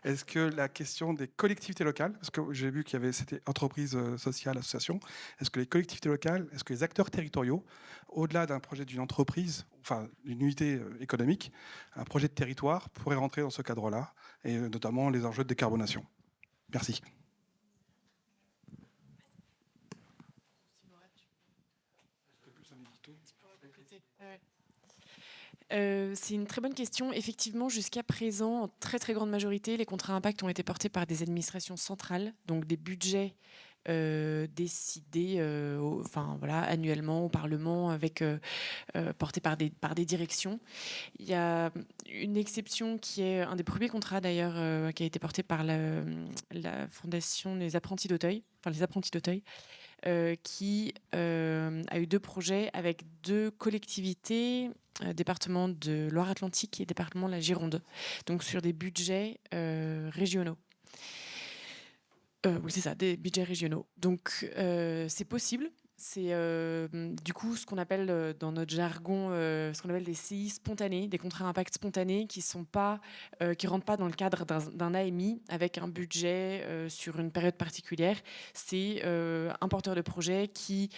Est-ce que la question des collectivités locales, parce que j'ai vu qu'il y avait c'était entreprise sociale, association, est-ce que les collectivités locales, est-ce que les acteurs territoriaux, au-delà d'un projet d'une entreprise, enfin d'une unité économique, un projet de territoire pourrait rentrer dans ce cadre-là, et notamment les enjeux de décarbonation? Merci. C'est une très bonne question. Effectivement, jusqu'à présent, en très très grande majorité, les contrats impact ont été portés par des administrations centrales, donc des budgets décidés annuellement au Parlement, portés par des directions. Il y a une exception qui est un des premiers contrats d'ailleurs qui a été porté par la Fondation des apprentis d'Auteuil, les apprentis d'Auteuil, qui a eu 2 projets avec 2 collectivités, département de Loire-Atlantique et département de la Gironde, donc sur des budgets régionaux. Oui, c'est ça, des budgets régionaux. Donc, c'est possible. C'est du coup ce qu'on appelle dans notre jargon, ce qu'on appelle des CI spontanés, des contrats à impact spontanés qui rentrent pas dans le cadre d'un AMI avec un budget sur une période particulière. C'est un porteur de projet qui,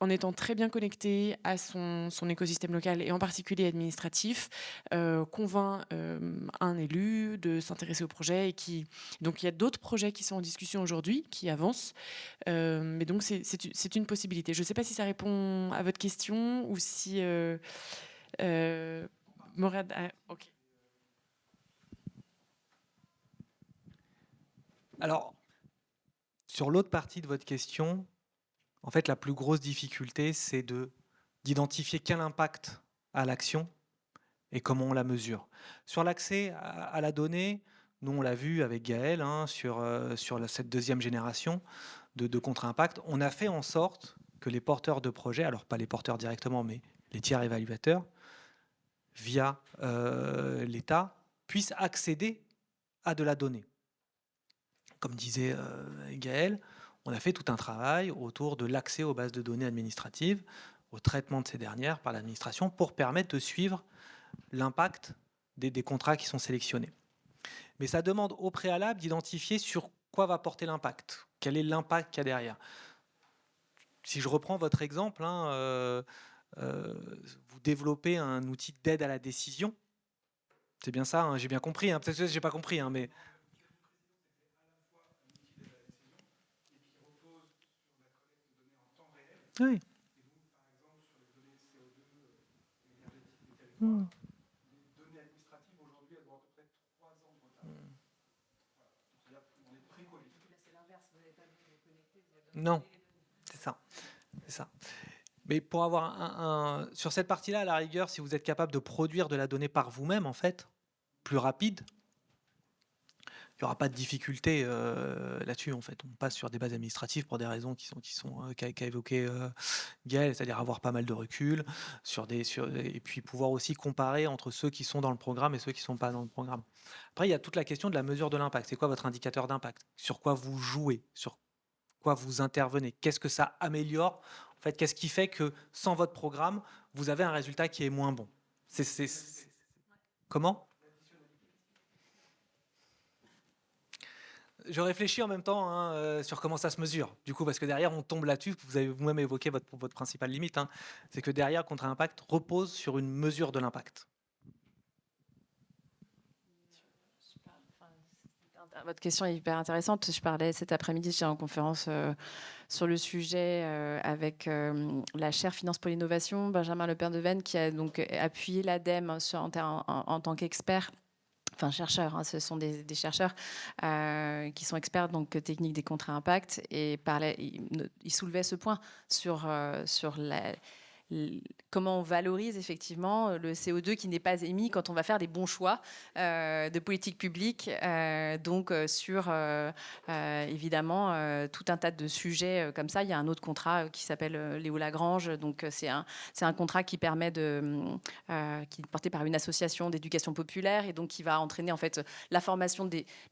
en étant très bien connecté à son écosystème local et en particulier administratif, convainc un élu de s'intéresser au projet. Donc il y a d'autres projets qui sont en discussion aujourd'hui, qui avancent. Mais donc c'est une possibilité. Je ne sais pas si ça répond à votre question ou si... Morad... ok. Alors, sur l'autre partie de votre question, en fait, la plus grosse difficulté, c'est d'identifier quel impact a l'action et comment on la mesure. Sur l'accès à la donnée, nous, on l'a vu avec Gaël, sur cette deuxième génération de contrats impact, on a fait en sorte que les porteurs de projets, alors pas les porteurs directement, mais les tiers évaluateurs, via l'État, puissent accéder à de la donnée. Comme disait Gaël, on a fait tout un travail autour de l'accès aux bases de données administratives, au traitement de ces dernières par l'administration pour permettre de suivre l'impact des contrats qui sont sélectionnés. Mais ça demande au préalable d'identifier sur quoi va porter l'impact, quel est l'impact qu'il y a derrière. Si je reprends votre exemple, vous développez un outil d'aide à la décision, c'est bien ça, j'ai bien compris, peut-être que je n'ai pas compris, mais... Oui. Les données administratives aujourd'hui, elles ont à peu près 3 ans de retard. C'est l'inverse, vous n'avez pas vu les connecter. Non, c'est ça. Mais pour avoir sur cette partie-là, à la rigueur, si vous êtes capable de produire de la donnée par vous-même, en fait, plus rapide, il n'y aura pas de difficulté là-dessus, en fait. On passe sur des bases administratives pour des raisons qu'a évoqué Gaël, c'est-à-dire avoir pas mal de recul, et puis pouvoir aussi comparer entre ceux qui sont dans le programme et ceux qui ne sont pas dans le programme. Après, il y a toute la question de la mesure de l'impact. C'est quoi votre indicateur d'impact? Sur quoi vous jouez? Sur quoi vous intervenez? Qu'est-ce que ça améliore? En fait, qu'est-ce qui fait que sans votre programme, vous avez un résultat qui est moins bon? Comment? Je réfléchis en même temps sur comment ça se mesure. Du coup, parce que derrière, on tombe là-dessus. Vous avez vous-même évoqué votre principale limite. C'est que derrière, Contrat Impact repose sur une mesure de l'impact. Votre question est hyper intéressante. Je parlais cet après-midi, j'étais en conférence sur le sujet avec la chaire Finance pour l'innovation, Benjamin Lepère-de-Venne, qui a donc appuyé l'ADEME en tant qu'expert. Enfin, chercheurs, ce sont des chercheurs qui sont experts donc techniques des contrats impact, et ils soulevaient ce point sur comment on valorise effectivement le CO2 qui n'est pas émis quand on va faire des bons choix de politique publique, sur évidemment tout un tas de sujets comme ça. Il y a un autre contrat qui s'appelle Léo Lagrange, donc c'est un contrat qui permet qui est porté par une association d'éducation populaire, et donc qui va entraîner en fait la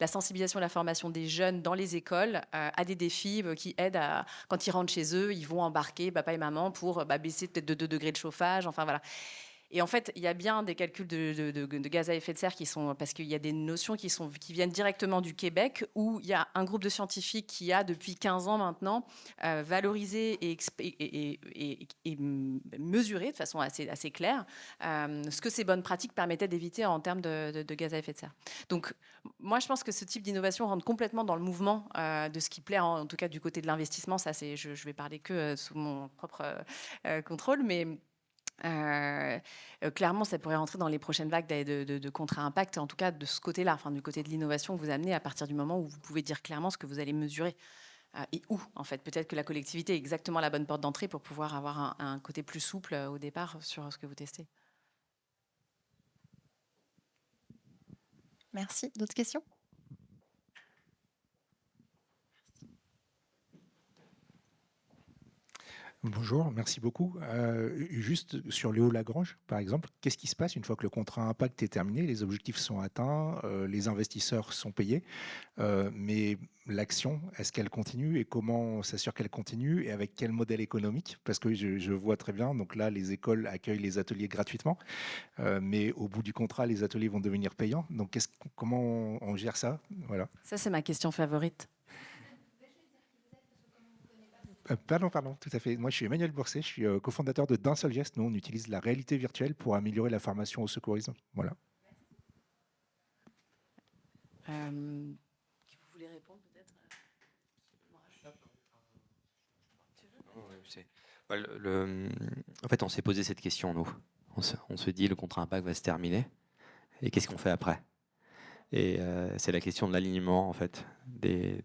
sensibilisation et la formation des jeunes dans les écoles à des défis qui aident quand ils rentrent chez eux, ils vont embarquer papa et maman pour baisser peut-être de 2 degrés de chauffage, enfin voilà. Et en fait, il y a bien des calculs de gaz à effet de serre qui sont, parce qu'il y a des notions qui viennent directement du Québec, où il y a un groupe de scientifiques qui a, depuis 15 ans maintenant, valorisé et mesuré de façon assez claire ce que ces bonnes pratiques permettaient d'éviter en termes de gaz à effet de serre. Donc, moi, je pense que ce type d'innovation rentre complètement dans le mouvement de ce qui plaît, en tout cas du côté de l'investissement. Ça, je vais parler que sous mon propre contrôle, mais... clairement, ça pourrait rentrer dans les prochaines vagues de contrats impact, en tout cas de ce côté-là, du côté de l'innovation que vous amenez à partir du moment où vous pouvez dire clairement ce que vous allez mesurer. et où, en fait. Peut-être que la collectivité est exactement la bonne porte d'entrée pour pouvoir avoir un côté plus souple au départ sur ce que vous testez. Merci. D'autres questions? Bonjour, merci beaucoup. Juste sur Léo Lagrange, par exemple, qu'est-ce qui se passe une fois que le contrat impact est terminé, les objectifs sont atteints, les investisseurs sont payés, mais l'action, est-ce qu'elle continue et comment on s'assure qu'elle continue et avec quel modèle économique? Parce que je vois très bien, donc là, les écoles accueillent les ateliers gratuitement, mais au bout du contrat, les ateliers vont devenir payants. Donc comment on gère ça? Voilà. Ça, c'est ma question favorite. Pardon, tout à fait. Moi, je suis Emmanuel Bourset, je suis cofondateur de D'un seul geste. Nous, on utilise la réalité virtuelle pour améliorer la formation au secourisme. Voilà. Vous voulez répondre peut-être? En fait, on s'est posé cette question, nous. On se dit, le contrat impact va se terminer, et qu'est-ce qu'on fait après? Et c'est la question de l'alignement, en fait, des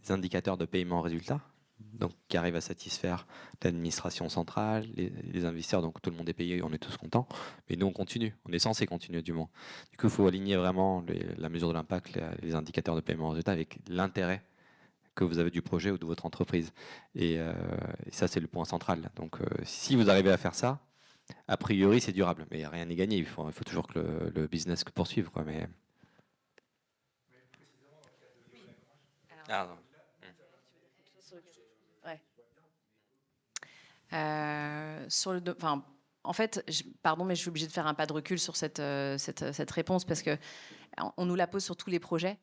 indicateurs de paiement résultat, donc qui arrivent à satisfaire l'administration centrale, les investisseurs, donc tout le monde est payé, on est tous contents, mais nous on continue, on est censé continuer du moins. Du coup, il faut aligner vraiment la mesure de l'impact, les indicateurs de paiement résultat avec l'intérêt que vous avez du projet ou de votre entreprise. Et ça, c'est le point central. Donc, si vous arrivez à faire ça, a priori, c'est durable, mais rien n'est gagné. Il faut toujours que le business poursuive, quoi. Mais en fait, pardon, mais je suis obligée de faire un pas de recul sur cette réponse parce que on nous la pose sur tous les projets.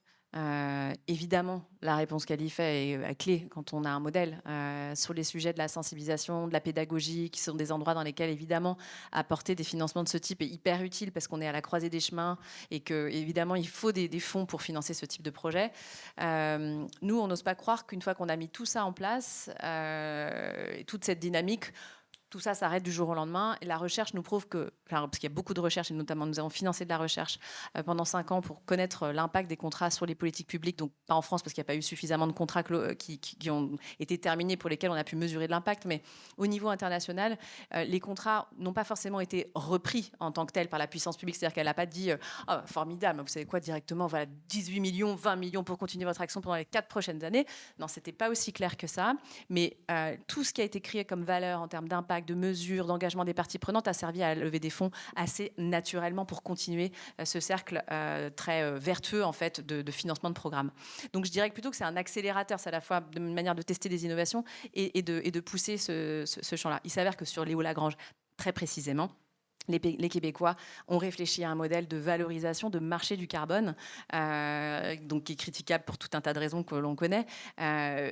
Évidemment, la réponse qu'elle y fait est clé quand on a un modèle. Sur les sujets de la sensibilisation, de la pédagogie, qui sont des endroits dans lesquels, évidemment, apporter des financements de ce type est hyper utile parce qu'on est à la croisée des chemins et que, évidemment, il faut des fonds pour financer ce type de projet. Nous, on n'ose pas croire qu'une fois qu'on a mis tout ça en place, toute cette dynamique, tout ça s'arrête du jour au lendemain. Et la recherche nous prouve que, parce qu'il y a beaucoup de recherches, et notamment nous avons financé de la recherche pendant 5 ans pour connaître l'impact des contrats sur les politiques publiques, donc pas en France parce qu'il n'y a pas eu suffisamment de contrats qui ont été terminés pour lesquels on a pu mesurer de l'impact, mais au niveau international, les contrats n'ont pas forcément été repris en tant que tels par la puissance publique, c'est-à-dire qu'elle n'a pas dit oh, formidable, vous savez quoi, directement, voilà 18 millions, 20 millions pour continuer votre action pendant les 4 prochaines années. Non, c'était pas aussi clair que ça, mais tout ce qui a été créé comme valeur en termes d'impact, de mesures, d'engagement des parties prenantes a servi à lever des fonds assez naturellement pour continuer ce cercle très vertueux en fait de financement de programmes. Donc je dirais plutôt que c'est un accélérateur, c'est à la fois une manière de tester des innovations et de pousser ce champ-là. Il s'avère que sur Léo Lagrange, très précisément, les Québécois ont réfléchi à un modèle de valorisation de marché du carbone, donc qui est critiquable pour tout un tas de raisons que l'on connaît.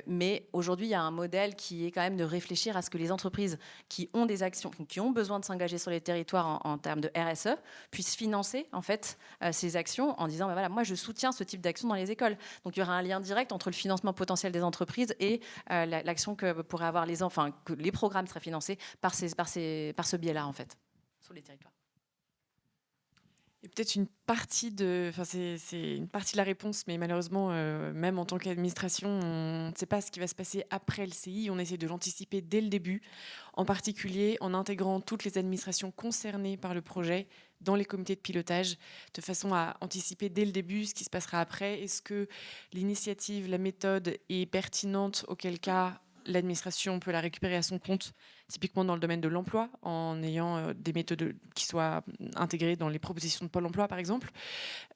Mais aujourd'hui, il y a un modèle qui est quand même de réfléchir à ce que les entreprises qui ont des actions, qui ont besoin de s'engager sur les territoires en termes de RSE, puissent financer en fait ces actions en disant, voilà, moi je soutiens ce type d'action dans les écoles. Donc il y aura un lien direct entre le financement potentiel des entreprises et l'action que pourraient avoir les enfants, que les programmes seraient financés par ce biais-là en fait, sur les territoires. Et peut-être une partie c'est une partie de la réponse, mais malheureusement, même en tant qu'administration, on ne sait pas ce qui va se passer après le CI. On essaie de l'anticiper dès le début, en particulier en intégrant toutes les administrations concernées par le projet dans les comités de pilotage, de façon à anticiper dès le début ce qui se passera après. Est-ce que l'initiative, la méthode est pertinente, auquel cas l'administration peut la récupérer à son compte, typiquement dans le domaine de l'emploi, en ayant des méthodes qui soient intégrées dans les propositions de Pôle emploi, par exemple,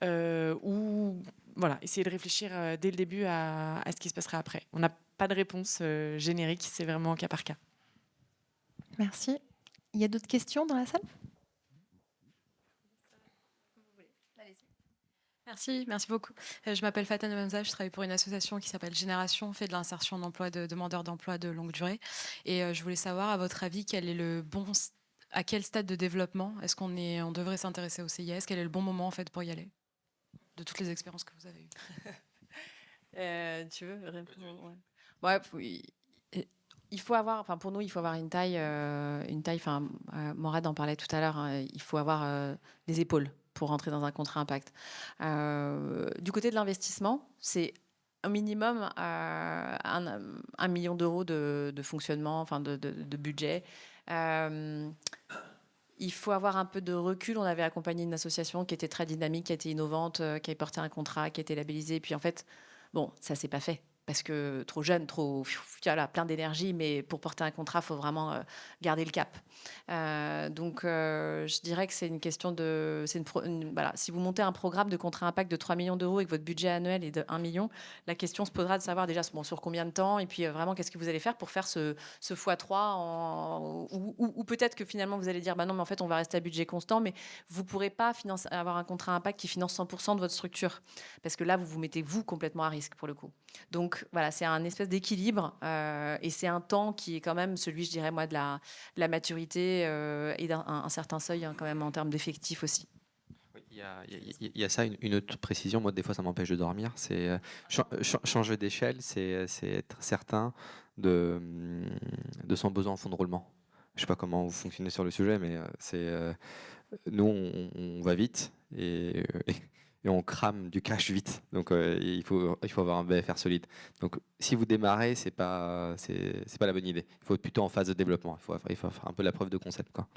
ou voilà, essayer de réfléchir dès le début à ce qui se passera après. On n'a pas de réponse générique, c'est vraiment cas par cas. Merci. Il y a d'autres questions dans la salle? Merci beaucoup. Je m'appelle Fatane Hamza, je travaille pour une association qui s'appelle Génération, on fait de l'insertion d'emploi de demandeurs d'emploi de longue durée. Et je voulais savoir, à votre avis, à quel stade de développement est-ce qu'on devrait s'intéresser au CIS? Quel est le bon moment en fait pour y aller, de toutes les expériences que vous avez eues? Tu veux répondre? Ouais, il faut avoir, pour nous, il faut avoir une taille. Morad en parlait tout à l'heure. Il faut avoir des épaules pour rentrer dans un contrat impact. Du côté de l'investissement, c'est au minimum 1 million d'euros de fonctionnement, enfin de budget. Il faut avoir un peu de recul. On avait accompagné une association qui était très dynamique, qui était innovante, qui avait porté un contrat, qui était labellisé. Et puis en fait, bon, ça s'est pas fait parce que trop jeune, voilà, plein d'énergie. Mais pour porter un contrat, il faut vraiment garder le cap. Donc, je dirais que c'est une question de... voilà, si vous montez un programme de contrat impact de 3 millions d'euros et que votre budget annuel est de 1 million, la question se posera de savoir déjà sur combien de temps et puis vraiment qu'est-ce que vous allez faire pour faire ce x3 ou peut-être que finalement vous allez dire bah non mais en fait on va rester à budget constant, mais vous pourrez pas avoir un contrat impact qui finance 100% de votre structure parce que là vous vous mettez vous complètement à risque pour le coup. Donc voilà, c'est un espèce d'équilibre et c'est un temps qui est quand même celui, je dirais moi, de la maturité et d'un certain seuil quand même en termes d'effectifs aussi. Il y a ça, une autre précision, moi des fois ça m'empêche de dormir, c'est changer d'échelle, c'est être certain de son besoin en fonds de roulement. Je ne sais pas comment vous fonctionnez sur le sujet, mais nous on va vite et on crame du cash vite. Donc il faut avoir un BFR solide. Donc si vous démarrez, c'est pas la bonne idée. Il faut être plutôt en phase de développement. Il faut faire un peu la preuve de concept, quoi.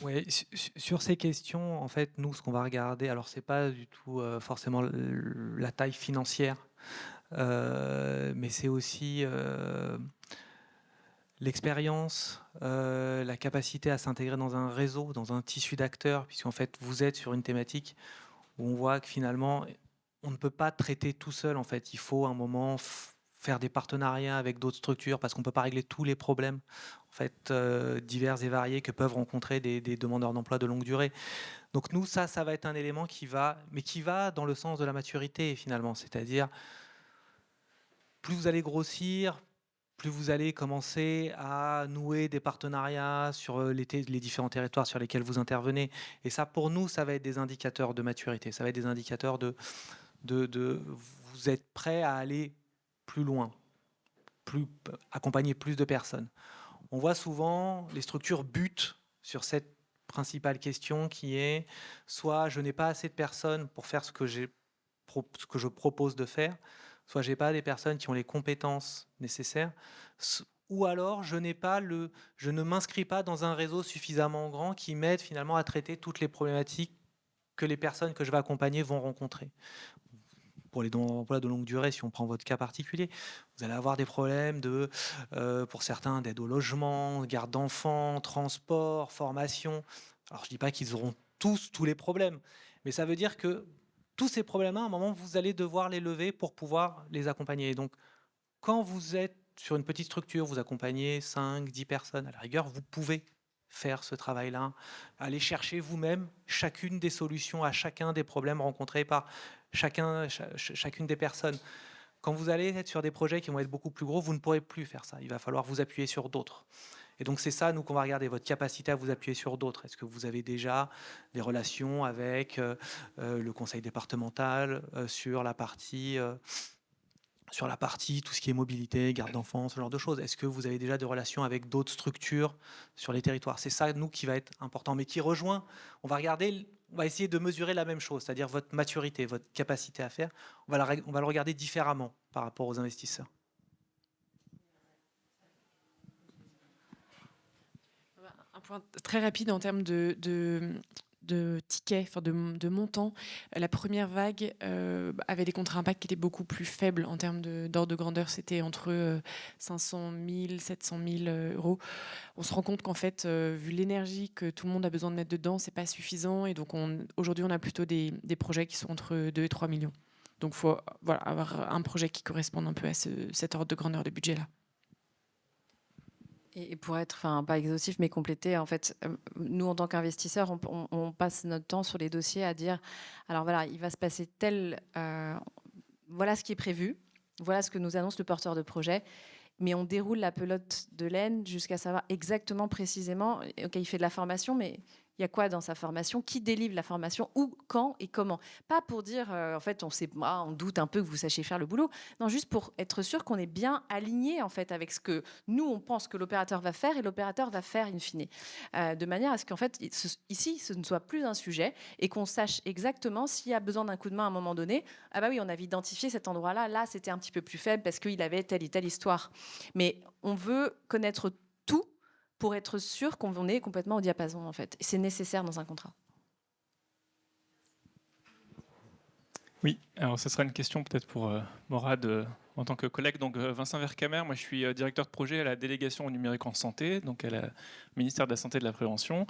Oui, sur ces questions, en fait, nous, ce qu'on va regarder, alors c'est pas du tout forcément la taille financière, mais c'est aussi l'expérience, la capacité à s'intégrer dans un réseau, dans un tissu d'acteurs, puisqu'en fait, vous êtes sur une thématique où on voit que finalement, on ne peut pas traiter tout seul. En fait, il faut à un moment faire des partenariats avec d'autres structures parce qu'on ne peut pas régler tous les problèmes en fait, divers et variés que peuvent rencontrer des demandeurs d'emploi de longue durée. Donc nous, ça va être un élément qui va dans le sens de la maturité finalement, c'est-à-dire plus vous allez grossir, plus vous allez commencer à nouer des partenariats sur les différents territoires sur lesquels vous intervenez. Et ça, pour nous, ça va être des indicateurs de maturité. Ça va être des indicateurs de vous êtes prêt à aller plus loin, accompagner plus de personnes. On voit souvent les structures butent sur cette principale question qui est soit je n'ai pas assez de personnes pour faire ce que je propose de faire, soit j'ai pas des personnes qui ont les compétences nécessaires, ou alors je ne m'inscris pas dans un réseau suffisamment grand qui m'aide finalement à traiter toutes les problématiques que les personnes que je vais accompagner vont rencontrer. Pour les demandeurs d'emploi de longue durée, si on prend votre cas particulier, vous allez avoir des problèmes pour certains d'aide au logement, garde d'enfants, transport, formation. Alors je ne dis pas qu'ils auront tous les problèmes, mais ça veut dire que tous ces problèmes-là, à un moment, vous allez devoir les lever pour pouvoir les accompagner. Et donc, quand vous êtes sur une petite structure, vous accompagnez 5, 10 personnes, à la rigueur, vous pouvez faire ce travail-là, aller chercher vous-même chacune des solutions à chacun des problèmes rencontrés par chacune des personnes. Quand vous allez être sur des projets qui vont être beaucoup plus gros, vous ne pourrez plus faire ça. Il va falloir vous appuyer sur d'autres. Et donc c'est ça, nous, qu'on va regarder, votre capacité à vous appuyer sur d'autres. Est-ce que vous avez déjà des relations avec le conseil départemental sur la partie tout ce qui est mobilité, garde d'enfants, ce genre de choses? Est-ce que vous avez déjà des relations avec d'autres structures sur les territoires? C'est ça, nous, qui va être important, mais qui rejoint. On va essayer de mesurer la même chose, c'est-à-dire votre maturité, votre capacité à faire. On va le regarder différemment par rapport aux investisseurs. Un point très rapide en termes de tickets, enfin de montants. La première vague avait des contrats impact qui étaient beaucoup plus faibles en termes d'ordre de grandeur. C'était entre 500 000, 700 000 euros. On se rend compte qu'en fait, vu l'énergie que tout le monde a besoin de mettre dedans, c'est pas suffisant. Et donc aujourd'hui, on a plutôt des projets qui sont entre 2 et 3 millions. Donc il faut avoir un projet qui corresponde un peu à cet ordre de grandeur de budget-là. Et pour être, pas exhaustif, mais compléter, en fait, nous, en tant qu'investisseurs, on passe notre temps sur les dossiers à dire, alors voilà, il va se passer voilà ce qui est prévu, voilà ce que nous annonce le porteur de projet, mais on déroule la pelote de laine jusqu'à savoir exactement, précisément, ok, il fait de la formation, mais il y a quoi dans sa formation, qui délivre la formation, où, quand et comment. Pas pour dire, en fait, on doute un peu que vous sachiez faire le boulot. Non, juste pour être sûr qu'on est bien aligné en fait avec ce que nous on pense que l'opérateur va faire et l'opérateur va faire in fine, de manière à ce qu'en fait ici ce ne soit plus un sujet et qu'on sache exactement s'il y a besoin d'un coup de main à un moment donné. Ah bah oui, on avait identifié cet endroit-là, là c'était un petit peu plus faible parce qu'il avait telle et telle histoire. Mais on veut connaître tout pour être sûr qu'on est complètement au diapason en fait. Et c'est nécessaire dans un contrat. Oui, alors ce sera une question peut-être pour Morad en tant que collègue. Donc Vincent Vercamer, moi je suis directeur de projet à la délégation au numérique en santé, donc à la ministère de la Santé et de la Prévention.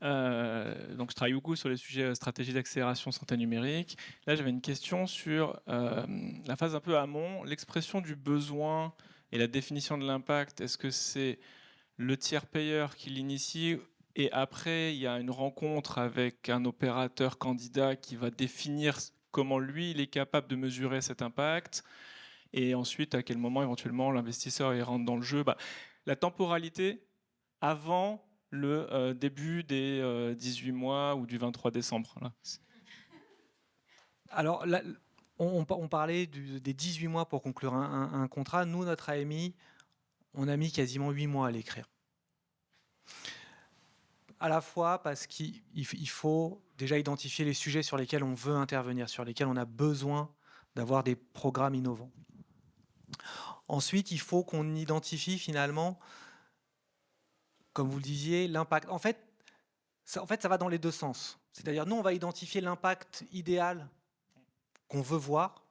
Donc je travaille beaucoup sur les sujets stratégie d'accélération santé numérique. Là j'avais une question sur la phase un peu amont, l'expression du besoin et la définition de l'impact. Est-ce que c'est le tiers payeur qui l'initie et après il y a une rencontre avec un opérateur candidat qui va définir comment lui, il est capable de mesurer cet impact, et ensuite, à quel moment, éventuellement, l'investisseur il rentre dans le jeu. La temporalité avant le début des 18 mois ou du 23 décembre. Là. Alors, là, on parlait des 18 mois pour conclure un contrat. Nous, notre AMI, on a mis quasiment 8 mois à l'écrire. À la fois parce qu'il faut déjà identifier les sujets sur lesquels on veut intervenir, sur lesquels on a besoin d'avoir des programmes innovants. Ensuite, il faut qu'on identifie finalement, comme vous le disiez, l'impact. En fait, ça va dans les deux sens. C'est-à-dire, nous, on va identifier l'impact idéal qu'on veut voir.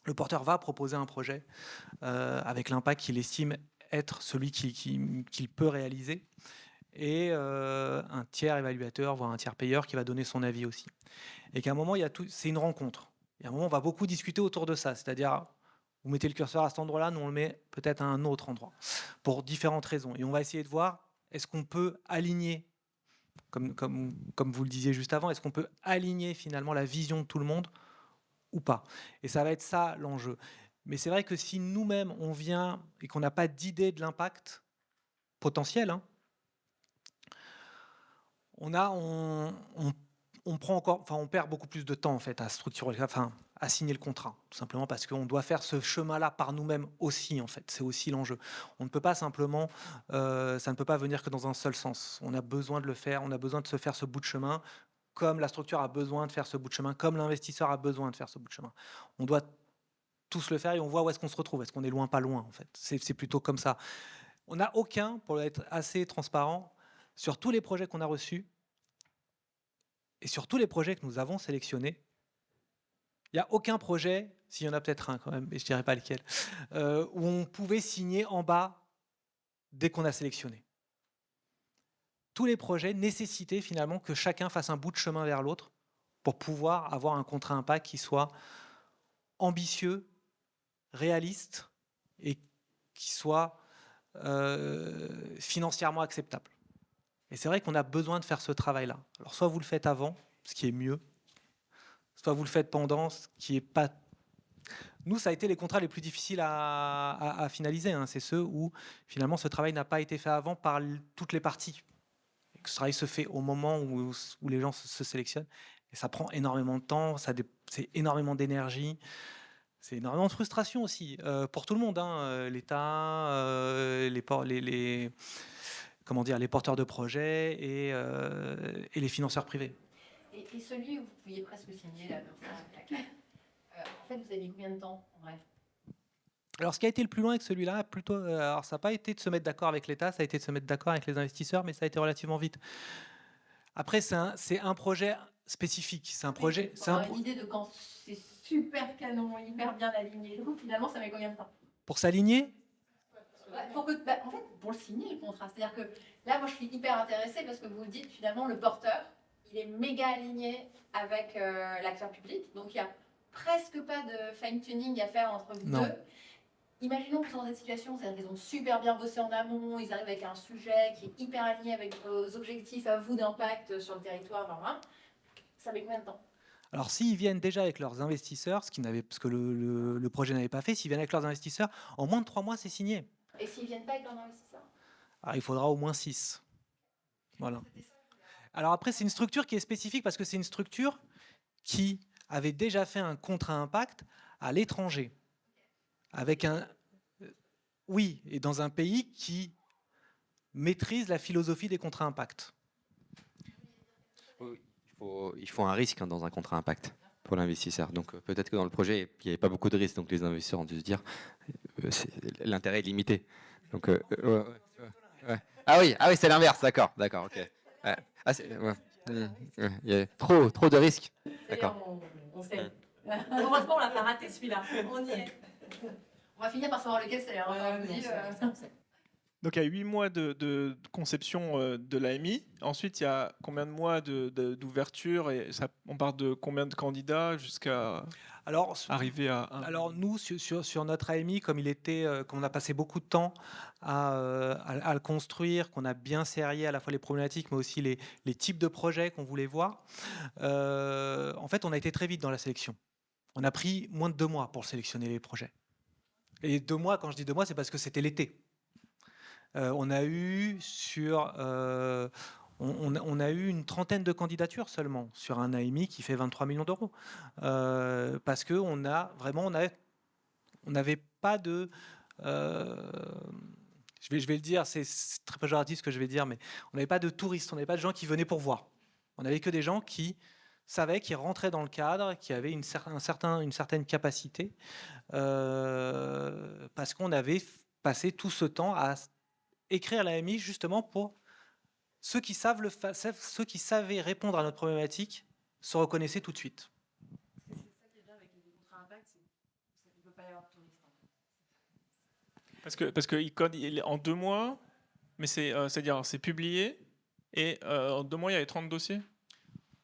Le porteur va proposer un projet avec l'impact qu'il estime être celui qu'il peut réaliser. Et un tiers évaluateur, voire un tiers payeur qui va donner son avis aussi. Et qu'à un moment, c'est une rencontre. Et à un moment, on va beaucoup discuter autour de ça. C'est-à-dire, vous mettez le curseur à cet endroit-là, nous on le met peut-être à un autre endroit, pour différentes raisons. Et on va essayer de voir, est-ce qu'on peut aligner, comme vous le disiez juste avant, est-ce qu'on peut aligner finalement la vision de tout le monde ou pas. Et ça va être ça l'enjeu. Mais c'est vrai que si nous-mêmes, on vient et qu'on n'a pas d'idée de l'impact potentiel, hein, on perd beaucoup plus de temps en fait à structurer, à signer le contrat, tout simplement parce qu'on doit faire ce chemin-là par nous-mêmes aussi en fait. C'est aussi l'enjeu. On ne peut pas simplement, ça ne peut pas venir que dans un seul sens. On a besoin de le faire, on a besoin de se faire ce bout de chemin, comme la structure a besoin de faire ce bout de chemin, comme l'investisseur a besoin de faire ce bout de chemin. On doit tous le faire et on voit où est-ce qu'on se retrouve. Est-ce qu'on est loin, pas loin en fait. C'est plutôt comme ça. On n'a aucun, pour être assez transparent, sur tous les projets qu'on a reçus et sur tous les projets que nous avons sélectionnés, il n'y a aucun projet, s'il y en a peut-être un quand même, mais je ne dirais pas lequel, où on pouvait signer en bas dès qu'on a sélectionné. Tous les projets nécessitaient finalement que chacun fasse un bout de chemin vers l'autre pour pouvoir avoir un contrat impact qui soit ambitieux, réaliste et qui soit financièrement acceptable. Et c'est vrai qu'on a besoin de faire ce travail-là. Alors soit vous le faites avant, ce qui est mieux, soit vous le faites pendant, ce qui n'est pas... Nous, ça a été les contrats les plus difficiles à finaliser. Hein. C'est ceux où finalement ce travail n'a pas été fait avant par toutes les parties. Et que ce travail se fait au moment où les gens se sélectionnent. Et ça prend énormément de temps, c'est énormément d'énergie. C'est énormément de frustration aussi, pour tout le monde. Hein. L'État, les porteurs de projets et les financeurs privés. Et celui où vous pouviez presque signer là, en fait, vous avez mis combien de temps en vrai? Alors, ce qui a été le plus loin avec celui-là, alors ça n'a pas été de se mettre d'accord avec l'État, ça a été de se mettre d'accord avec les investisseurs, mais ça a été relativement vite. Après, c'est un projet spécifique. C'est un projet. C'est une idée de quand c'est super canon, hyper bien aligné. Du coup, finalement, ça met combien de temps? Pour s'aligner? En fait, pour le signer, le contrat. C'est-à-dire que là, moi, je suis hyper intéressée parce que vous dites, finalement, le porteur, il est méga aligné avec l'acteur public. Donc, il n'y a presque pas de fine-tuning à faire entre vous deux. Imaginons que dans cette situation, c'est-à-dire qu'ils ont super bien bossé en amont, ils arrivent avec un sujet qui est hyper aligné avec vos objectifs à vous d'impact sur le territoire, ça met combien de temps? Alors, s'ils viennent déjà avec leurs investisseurs, parce que le projet n'avait pas fait, s'ils viennent avec leurs investisseurs, en moins de 3 mois, c'est signé. Et s'ils ne viennent pas avec leurs investisseurs? Alors, il faudra au moins 6. Voilà. Alors après, c'est une structure qui est spécifique parce que c'est une structure qui avait déjà fait un contrat impact à l'étranger, avec oui, et dans un pays qui maîtrise la philosophie des contrats impact. Oui, il faut un risque dans un contrat impact pour l'investisseur. Donc peut-être que dans le projet, il n'y avait pas beaucoup de risques, donc les investisseurs ont dû se dire l'intérêt est limité. Donc, ouais. Ah oui, c'est l'inverse, d'accord, ok. Ouais. Ah, il y a trop de risques. D'accord. On sait. Heureusement, on l'a pas raté celui-là. On y est. On va finir par savoir lequel c'est. Donc il y a 8 mois de conception de l'AMI. Ensuite, il y a combien de mois d'ouverture et on part de combien de candidats jusqu'à arriver à un... Alors nous, sur notre AMI, comme on a passé beaucoup de temps à le construire, qu'on a bien serré à la fois les problématiques, mais aussi les types de projets qu'on voulait voir, en fait, on a été très vite dans la sélection. On a pris moins de 2 mois pour sélectionner les projets. Et 2 mois, quand je dis 2 mois, c'est parce que c'était l'été. On a eu on a eu une trentaine de candidatures seulement sur un AMI qui fait 23 millions d'euros. Parce qu'on n'avait pas de... je vais le dire, c'est très péjoratif ce que je vais dire, mais on n'avait pas de touristes, on n'avait pas de gens qui venaient pour voir. On n'avait que des gens qui savaient, qui rentraient dans le cadre, qui avaient une certaine capacité, parce qu'on avait passé tout ce temps à écrire l'AMI justement pour ceux qui savaient répondre à notre problématique se reconnaissaient tout de suite. C'est ça qui est bien avec les contrats impact, c'est qu'il ne peut pas y avoir de touristes. Parce que il code en 2 mois, mais c'est-à-dire c'est publié et en 2 mois il y avait 30 dossiers.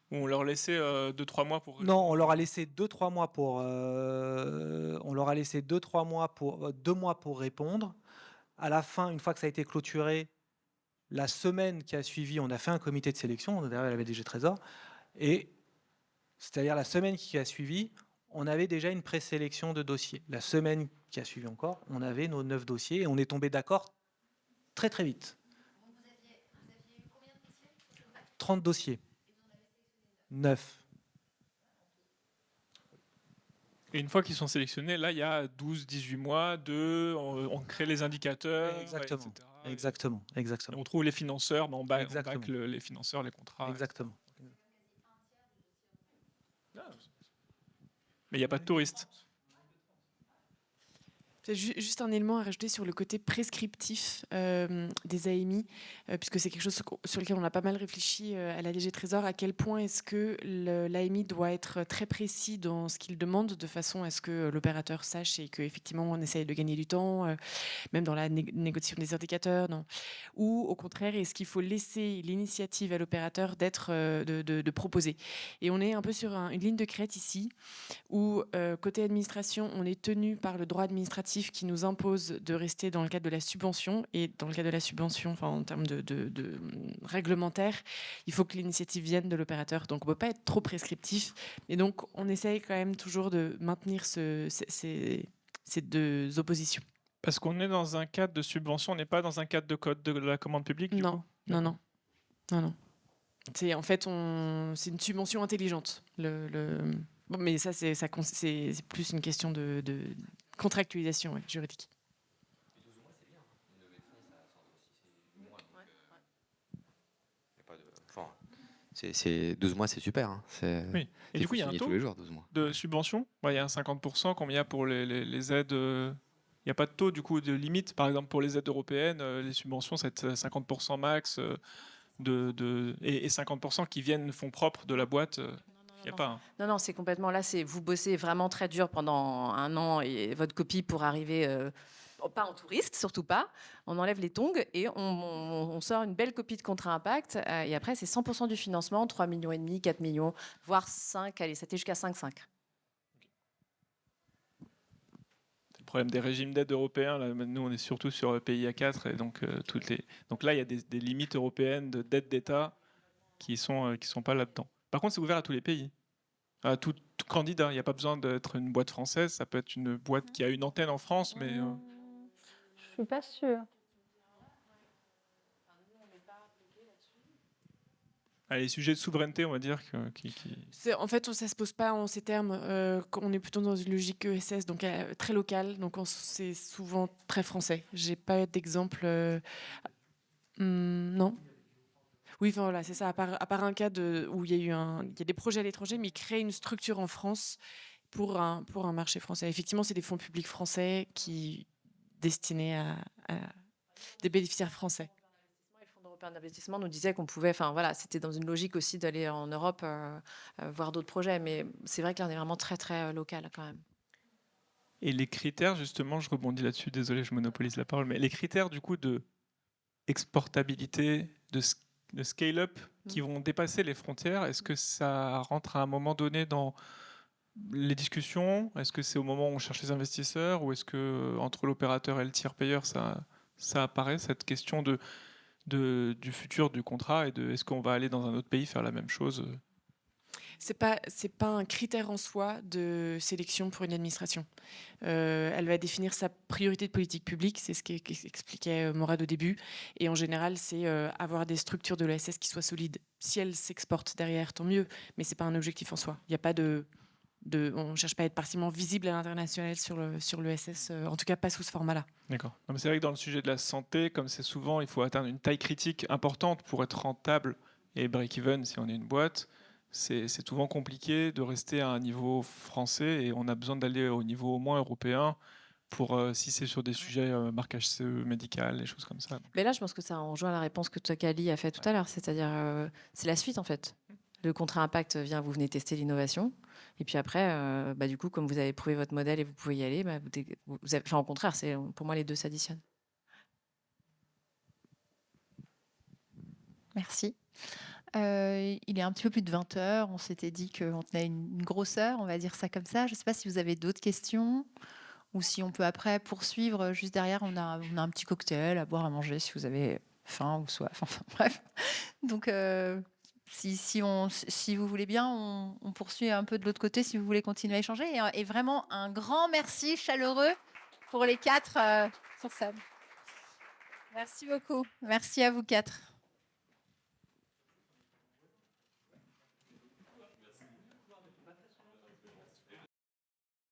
Ou on leur laissait 2-3 mois pour... Non, on leur a laissé 2-3 mois pour... on leur a laissé 2-3 mois pour 2 mois pour répondre. À la fin, une fois que ça a été clôturé, la semaine qui a suivi, on a fait un comité de sélection, derrière la BDG Trésor, et c'est-à-dire la semaine qui a suivi, on avait déjà une présélection de dossiers. La semaine qui a suivi encore, on avait nos 9 dossiers et on est tombé d'accord très très vite. Vous aviez eu combien de dossiers ? 30 dossiers. 9. Et une fois qu'ils sont sélectionnés, là, il y a 12-18 mois on crée les indicateurs, Exactement. etc. Exactement. Et on trouve les financeurs, on back Exactement. les financeurs, les contrats. Exactement. Mais il n'y a pas de touristes. Juste un élément à rajouter sur le côté prescriptif des AMI, puisque c'est quelque chose sur lequel on a pas mal réfléchi à la DG Trésor. À quel point est-ce que l'AMI doit être très précis dans ce qu'il demande, de façon à ce que l'opérateur sache et qu'effectivement on essaye de gagner du temps, même dans la négociation des indicateurs, non. Ou au contraire, est-ce qu'il faut laisser l'initiative à l'opérateur de proposer. Et on est un peu sur une ligne de crête ici, où côté administration, on est tenu par le droit administratif qui nous impose de rester dans le cadre de la subvention. Et dans le cadre de la subvention, enfin, en termes de réglementaire, il faut que l'initiative vienne de l'opérateur. Donc on ne peut pas être trop prescriptif. Et donc on essaye quand même toujours de maintenir ces 2 oppositions. Parce qu'on est dans un cadre de subvention, on n'est pas dans un cadre de code de la commande publique, du coup ? Non. C'est en fait c'est une subvention intelligente. Bon, mais ça c'est plus une question de contractualisation juridique. C'est 12 mois, c'est super. Hein. Oui. Et du coup, il y a un taux de subvention. Il y a un 50%, comme il y a pour les aides. Il n'y a pas de taux du coup de limite. Par exemple, pour les aides européennes, les subventions, c'est 50% max et 50% qui viennent fonds propres de la boîte. Il y a pas. Non, c'est complètement là. Vous bossez vraiment très dur pendant 1 an et votre copie pour arriver. Pas en touriste, surtout pas. On enlève les tongs et on sort une belle copie de contrat impact. Et après, c'est 100% du financement, 3,5 millions, 4 millions, voire 5. Allez, c'était jusqu'à 5,5. C'est le problème des régimes d'aide européens. Là, nous, on est surtout sur PIA 4. Et donc, donc là, il y a des limites européennes d'aide d'État qui sont pas là-dedans. Par contre, c'est ouvert à tous les pays. À tout candidat. Il n'y a pas besoin d'être une boîte française. Ça peut être une boîte qui a une antenne en France, mais... Je suis pas sûre. Les sujets de souveraineté, on va dire, En fait, ça ne se pose pas en ces termes. On est plutôt dans une logique ESS, donc très locale. Donc c'est souvent très français. Je n'ai pas d'exemple. Non. Oui, enfin, voilà, c'est ça. À part un cas où il y a des projets à l'étranger, mais ils créent une structure en France pour un marché français. Effectivement, c'est des fonds publics français destinés à des bénéficiaires français. Le Fonds européen d'investissement nous disait qu'on pouvait, c'était dans une logique aussi d'aller en Europe voir d'autres projets, mais c'est vrai que là on est vraiment très très local quand même. Et les critères, justement, je rebondis là-dessus, désolé, je monopolise la parole, mais les critères du coup de exportabilité, de scale-up qui vont dépasser les frontières, est-ce que ça rentre à un moment donné dans les discussions? Est-ce que c'est au moment où on cherche les investisseurs, ou est-ce que entre l'opérateur et le tiers payeur, ça apparaît, cette question du futur du contrat, et de est-ce qu'on va aller dans un autre pays faire la même chose? C'est pas un critère en soi de sélection pour une administration. Elle va définir sa priorité de politique publique, c'est ce qu'expliquait Morad au début. Et en général, c'est avoir des structures de l'ESS qui soient solides. Si elles s'exportent derrière, tant mieux, mais c'est pas un objectif en soi. Il n'y a pas on ne cherche pas à être particulièrement visible à l'international sur l'ESS, en tout cas pas sous ce format-là. D'accord. C'est vrai que dans le sujet de la santé, comme c'est souvent, il faut atteindre une taille critique importante pour être rentable et break-even si on est une boîte. C'est souvent compliqué de rester à un niveau français, et on a besoin d'aller au niveau au moins européen pour, si c'est sur des sujets marquage CE médical, des choses comme ça. Mais là, je pense que ça rejoint la réponse que Kali a fait tout à l'heure, c'est-à-dire c'est la suite en fait. Le contrat impact vient, vous venez tester l'innovation, et puis après, du coup, comme vous avez prouvé votre modèle et vous pouvez y aller, au contraire, pour moi les deux s'additionnent. Merci. Il est un petit peu plus de 20h. On s'était dit qu'on tenait une grosse heure, on va dire ça comme ça. Je ne sais pas si vous avez d'autres questions, ou si on peut après poursuivre. Juste derrière, on a un petit cocktail à boire, à manger, si vous avez faim ou soif. Enfin, bref. Donc, si vous voulez bien, on poursuit un peu de l'autre côté, si vous voulez continuer à échanger. Et vraiment, un grand merci chaleureux pour les 4 sur scène. Merci beaucoup. Merci à vous 4.